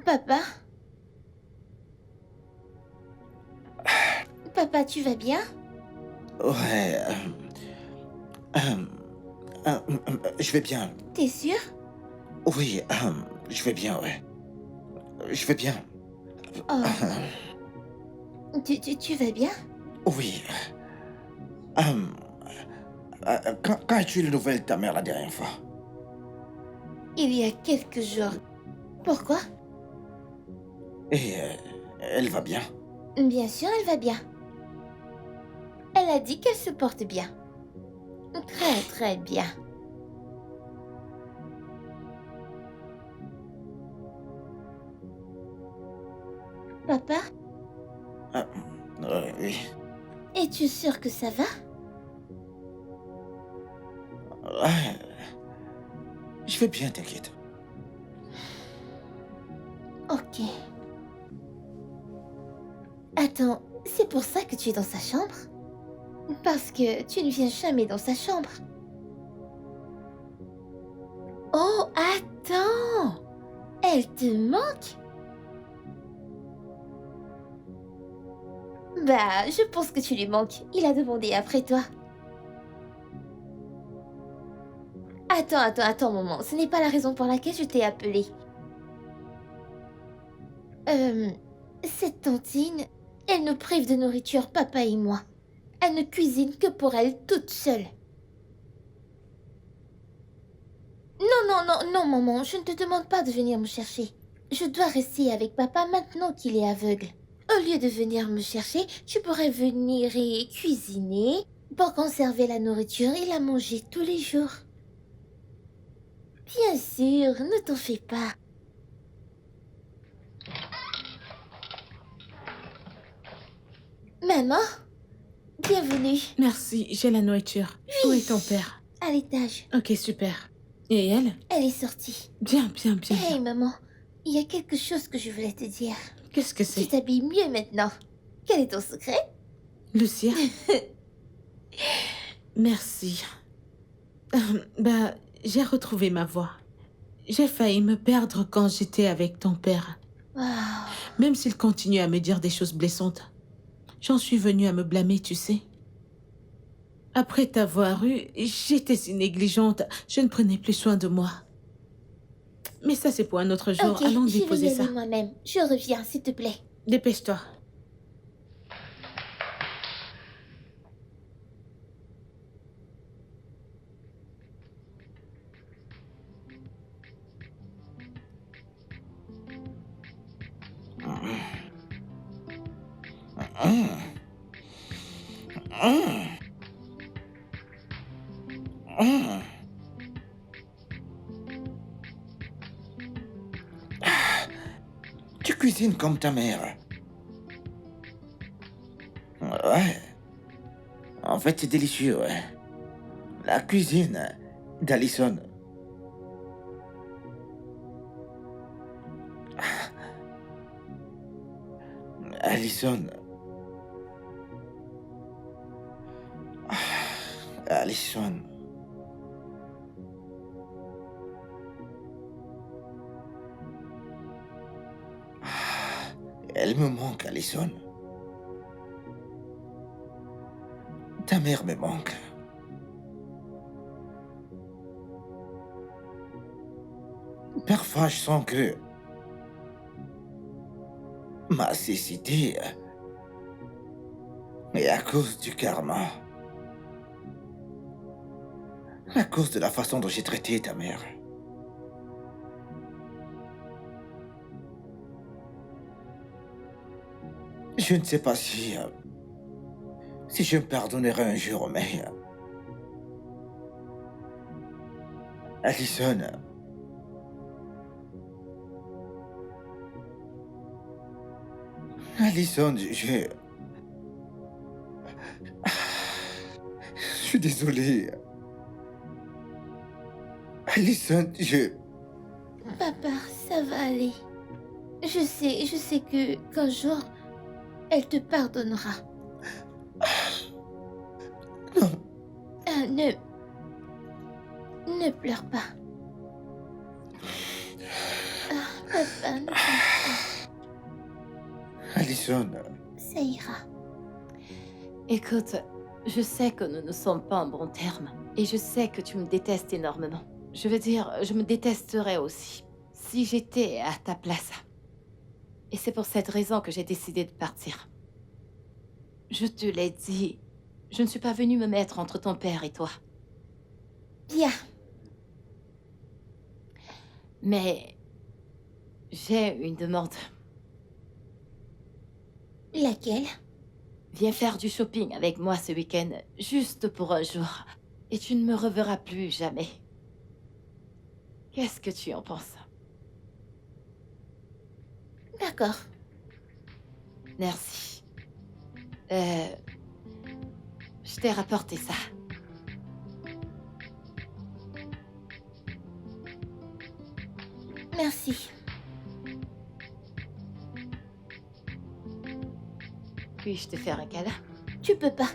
Papa? Papa, tu vas bien?
Ouais. Je vais bien.
T'es sûr?
Oui, je vais bien, ouais. Je vais bien.
Oh, Tu vas bien?
Oui. Quand as-tu eu les nouvelles de ta mère la dernière fois?
Il y a quelques jours. Pourquoi?
Et elle va bien?
Bien sûr, elle va bien. Elle a dit qu'elle se porte bien. Très, très bien. Papa,
Oui.
es-tu sûr que ça va?
Ouais. Je vais bien, t'inquiète.
Ok. Attends, c'est pour ça que tu es dans sa chambre? Parce que tu ne viens jamais dans sa chambre. Oh, attends! Elle te manque? Bah, je pense que tu lui manques. Il a demandé après toi. Attends, maman. Ce n'est pas la raison pour laquelle je t'ai appelé. Cette tantine, elle nous prive de nourriture, papa et moi. Elle ne cuisine que pour elle toute seule. Non, maman, je ne te demande pas de venir me chercher. Je dois rester avec papa maintenant qu'il est aveugle. Au lieu de venir me chercher, tu pourrais venir et cuisiner pour conserver la nourriture et la manger tous les jours. Bien sûr, ne t'en fais pas. Maman, bienvenue
Merci, j'ai la nourriture. Où est ton père?
à l'étage.
Ok, super. Et elle?
Elle est sortie.
Bien.
Hey maman, il y a quelque chose que je voulais te dire.
Qu'est-ce que
Tu
c'est?
t'habilles mieux maintenant. Quel est ton secret?
Lucia? Merci. J'ai retrouvé ma voix. J'ai failli me perdre quand j'étais avec ton père.
Wow.
Même s'il continue à me dire des choses blessantes. J'en suis venue à me blâmer, tu sais. Après t'avoir eu, j'étais si négligente. Je ne prenais plus soin de moi. Mais ça, c'est pour un autre jour.
Ok,
Allons
je vais
déposer
y aller
ça.
moi-même. Je reviens, s'il te plaît.
Dépêche-toi.
Tu cuisines comme ta mère. Ouais. En fait, c'est délicieux, ouais. La cuisine d'Alison. Alison. Alison. Elle me manque, Alison. Ta mère me manque. Parfois, je sens que ma cécité est à cause du karma. À cause de la façon dont j'ai traité ta mère. Je ne sais pas si je me pardonnerai un jour, mais Alison, je suis désolé. Alison,
Papa, ça va aller. Je sais que qu'un jour, elle te pardonnera.
Non.
Ne pleure pas. Papa, ne pleure pas.
Alison,
Ça ira.
Écoute, je sais que nous ne sommes pas en bons termes. Et je sais que tu me détestes énormément. Je veux dire, je me détesterais aussi. Si j'étais à ta place. Et c'est pour cette raison que j'ai décidé de partir. Je te l'ai dit. Je ne suis pas venue me mettre entre ton père et toi.
Bien.
Mais j'ai une demande.
Laquelle?
Viens faire du shopping avec moi ce week-end, juste pour un jour. Et tu ne me reverras plus jamais. Qu'est-ce que tu en penses?
D'accord.
Merci. Je t'ai rapporté ça.
Merci.
Puis-je te faire un câlin?
Tu peux pas.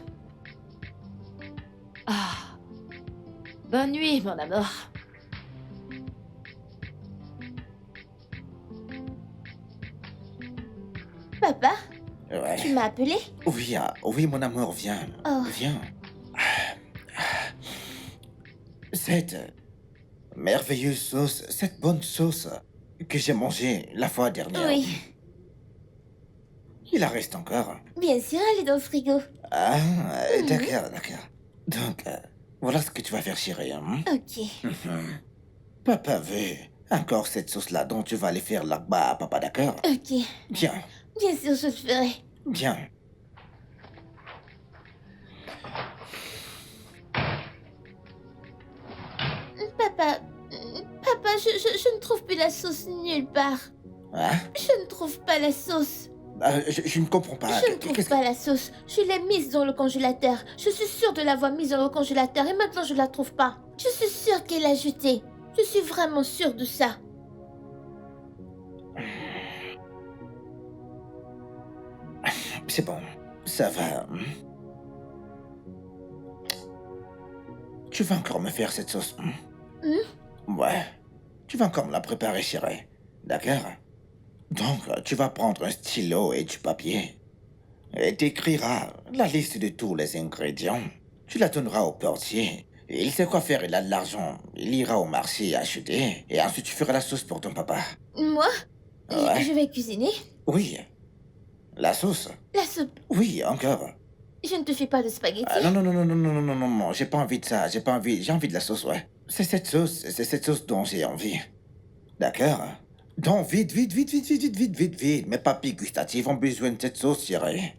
Ah. Bonne nuit, mon amour.
Papa, tu
Ouais.
m'as appelé?
Oui, oui, mon amour, viens.
Oh.
Viens. Cette merveilleuse sauce, cette bonne sauce que j'ai mangée la fois dernière.
Oui.
Il en reste encore.
Bien sûr, elle est dans le frigo.
Ah, d'accord, d'accord. Donc, voilà ce que tu vas faire, chérie. Hein?
Ok.
Papa veut encore cette sauce-là dont tu vas aller faire là-bas, papa, d'accord?
Ok.
Bien,
Bien sûr, je le ferai.
bien.
Papa, papa, je ne trouve plus la sauce nulle part.
Hein?
Je ne trouve pas la sauce.
Je ne comprends pas.
Je ne trouve pas la sauce. Je l'ai mise dans le congélateur. Je suis sûre de l'avoir mise dans le congélateur et maintenant je la trouve pas. Je suis sûre qu'elle l'a jetée. Je suis vraiment sûre de ça.
C'est bon, ça va. Hein? Tu vas encore me faire cette sauce? Hein? Ouais, tu vas encore me la préparer, chérie. D'accord? Donc, tu vas prendre un stylo et du papier. Et t'écriras la liste de tous les ingrédients. Tu la donneras au portier. Il sait quoi faire, il a de l'argent. Il ira au marché acheter. Et ensuite, tu feras la sauce pour ton papa.
Moi,
Ouais.
je vais cuisiner.
Oui. La sauce?
La soupe.
Oui, encore.
Je ne te fais pas de spaghettis.
Ah, non, non, non, non, non, non, non, non, non, non, j'ai pas envie de ça, j'ai envie de la sauce, ouais. C'est cette sauce dont j'ai envie. D'accord? Donc, vite, vite, vite, vite, vite, vite, vite, vite, vite. Mes papilles gustatives ont besoin de cette sauce, chérie.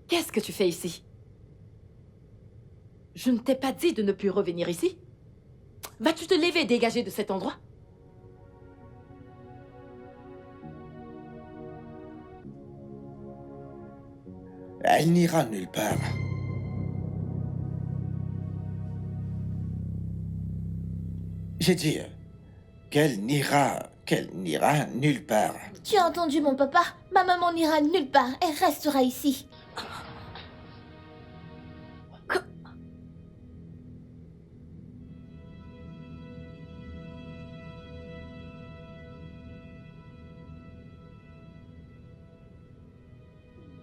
Qu'est-ce que tu fais ici? Je ne t'ai pas dit de ne plus revenir ici? Vas-tu te lever et dégager de cet endroit?
Elle n'ira nulle part. J'ai dit qu'elle n'ira nulle part.
Tu as entendu mon papa? Ma maman n'ira nulle part. Elle restera ici.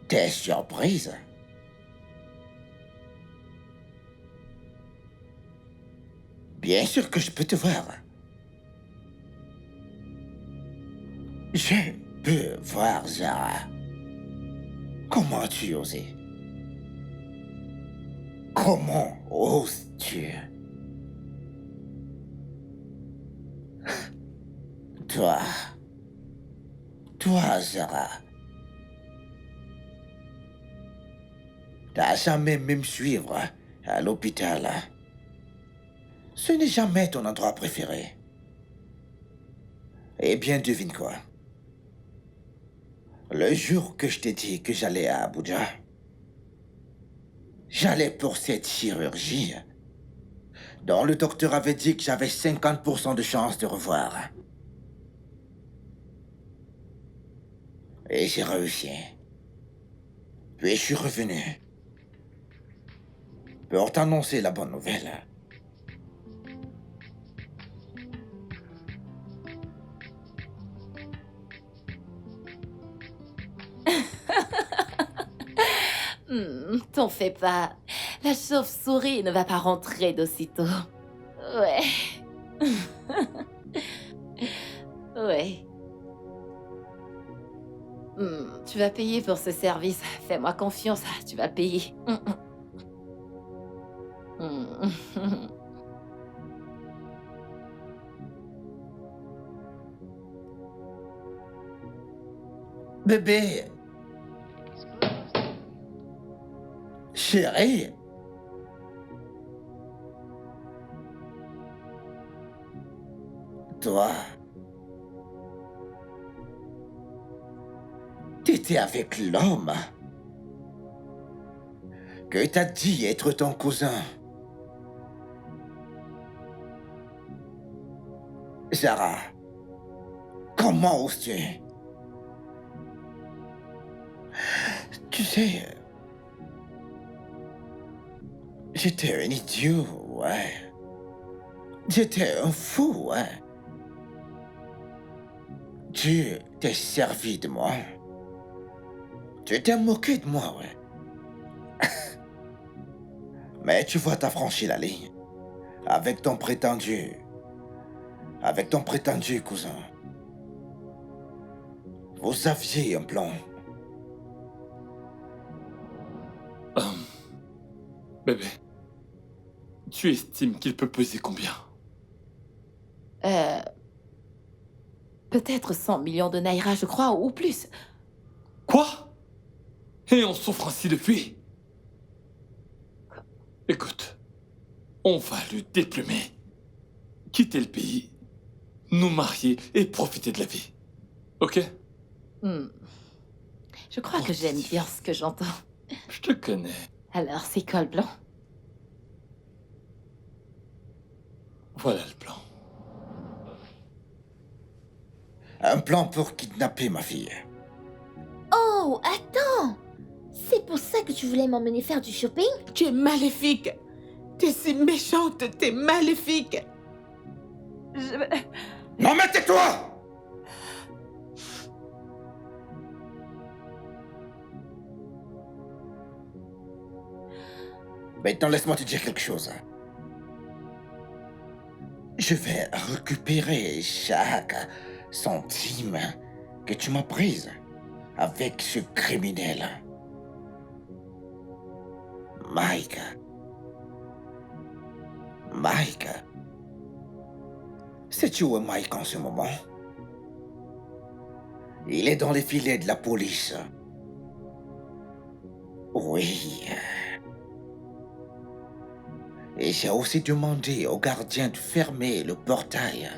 T'es surprise? Bien sûr que je peux te voir. Je peux voir, Zara. Comment as-tu osé? Comment oses-tu? Toi, Zara. T'as jamais même suivre à l'hôpital. Ce n'est jamais ton endroit préféré. Eh bien, devine quoi? Le jour que je t'ai dit que j'allais à Abuja, j'allais pour cette chirurgie dont le docteur avait dit que j'avais 50% de chance de revoir. Et j'ai réussi. Puis je suis revenu pour t'annoncer la bonne nouvelle.
T'en fais pas. La chauve-souris ne va pas rentrer d'aussitôt. Ouais. Ouais. Tu vas payer pour ce service. Fais-moi confiance, tu vas payer.
Bébé, chérie. Toi, t'étais avec l'homme que t'as dit être ton cousin. Zara, comment oses-tu? Tu sais, j'étais un idiot, ouais. J'étais un fou, ouais. Tu t'es servi de moi. Tu t'es moqué de moi, ouais. Mais tu vois, t'as franchi la ligne. Avec ton prétendu cousin. Vous aviez un plan.
Bébé, tu estimes qu'il peut peser combien?
Peut-être 100 millions de naira, je crois, ou plus.
Quoi? Et on souffre ainsi depuis? Écoute, on va le déplumer, quitter le pays, nous marier et profiter de la vie. Ok?
Je crois que j'aime bien ce que j'entends.
Je te connais.
Alors, c'est quoi le plan?
Voilà le plan.
Un plan pour kidnapper ma fille.
Oh, attends! C'est pour ça que tu voulais m'emmener faire du shopping?
Tu es maléfique. Tu es si méchante, tu es maléfique.
Non, mais tais-toi! Maintenant, laisse-moi te dire quelque chose. Je vais récupérer chaque centime que tu m'as prise avec ce criminel. Mike. Sais-tu où est Mike en ce moment? Il est dans les filets de la police. Oui. Et j'ai aussi demandé au gardien de fermer le portail.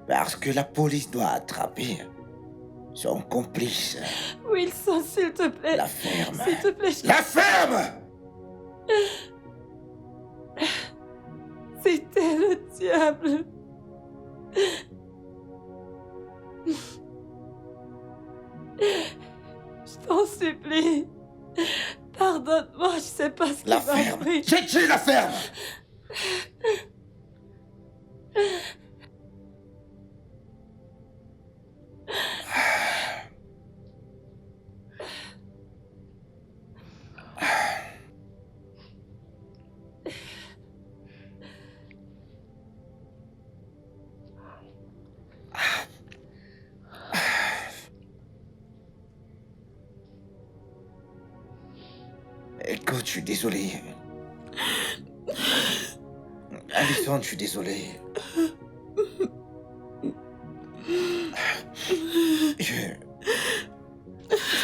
Parce que la police doit attraper son complice.
Wilson, s'il te plaît.
La ferme.
S'il te plaît,
La ferme!
c'était le diable. Je t'en supplie. Pardonne-moi, je sais pas ce qui
La
m'a
ferme!
pris.
J'ai tué la ferme! Écoute, je suis désolé. Alison, je suis désolé. Je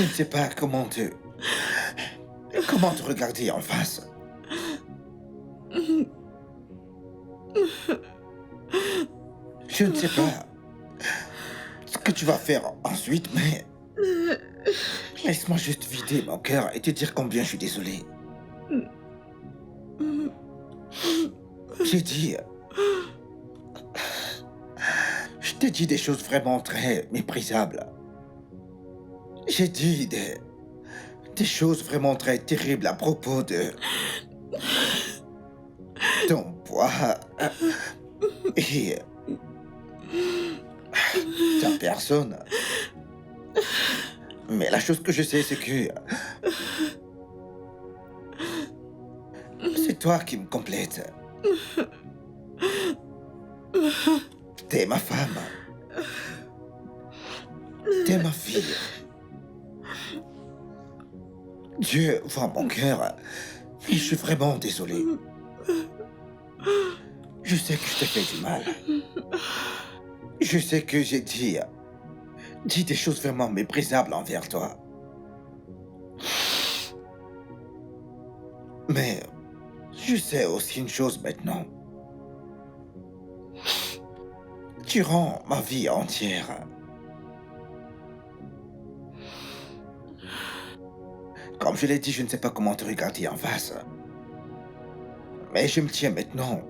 ne sais pas comment te regarder en face. Je ne sais pas ce que tu vas faire ensuite, mais laisse-moi juste vider mon cœur et te dire combien je suis désolé. J'ai dit... Je t'ai dit des choses vraiment très méprisables. J'ai dit des choses vraiment très terribles à propos de ton poids et ta personne. Mais la chose que je sais, c'est que c'est toi qui me complète. T'es ma femme. T'es ma fille. Dieu voit mon cœur. Et je suis vraiment désolé. Je sais que je t'ai fait du mal. Je sais que j'ai dit des choses vraiment méprisables envers toi. Mais je sais aussi une chose maintenant. Tu rends ma vie entière. Comme je l'ai dit, je ne sais pas comment te regarder en face. Mais je me tiens maintenant.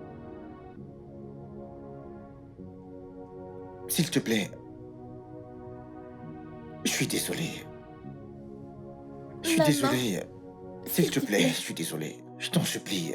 S'il te plaît. Je suis désolé. Je suis
Maman.
désolé. S'il te plaît, je suis désolé. Je t'en supplie.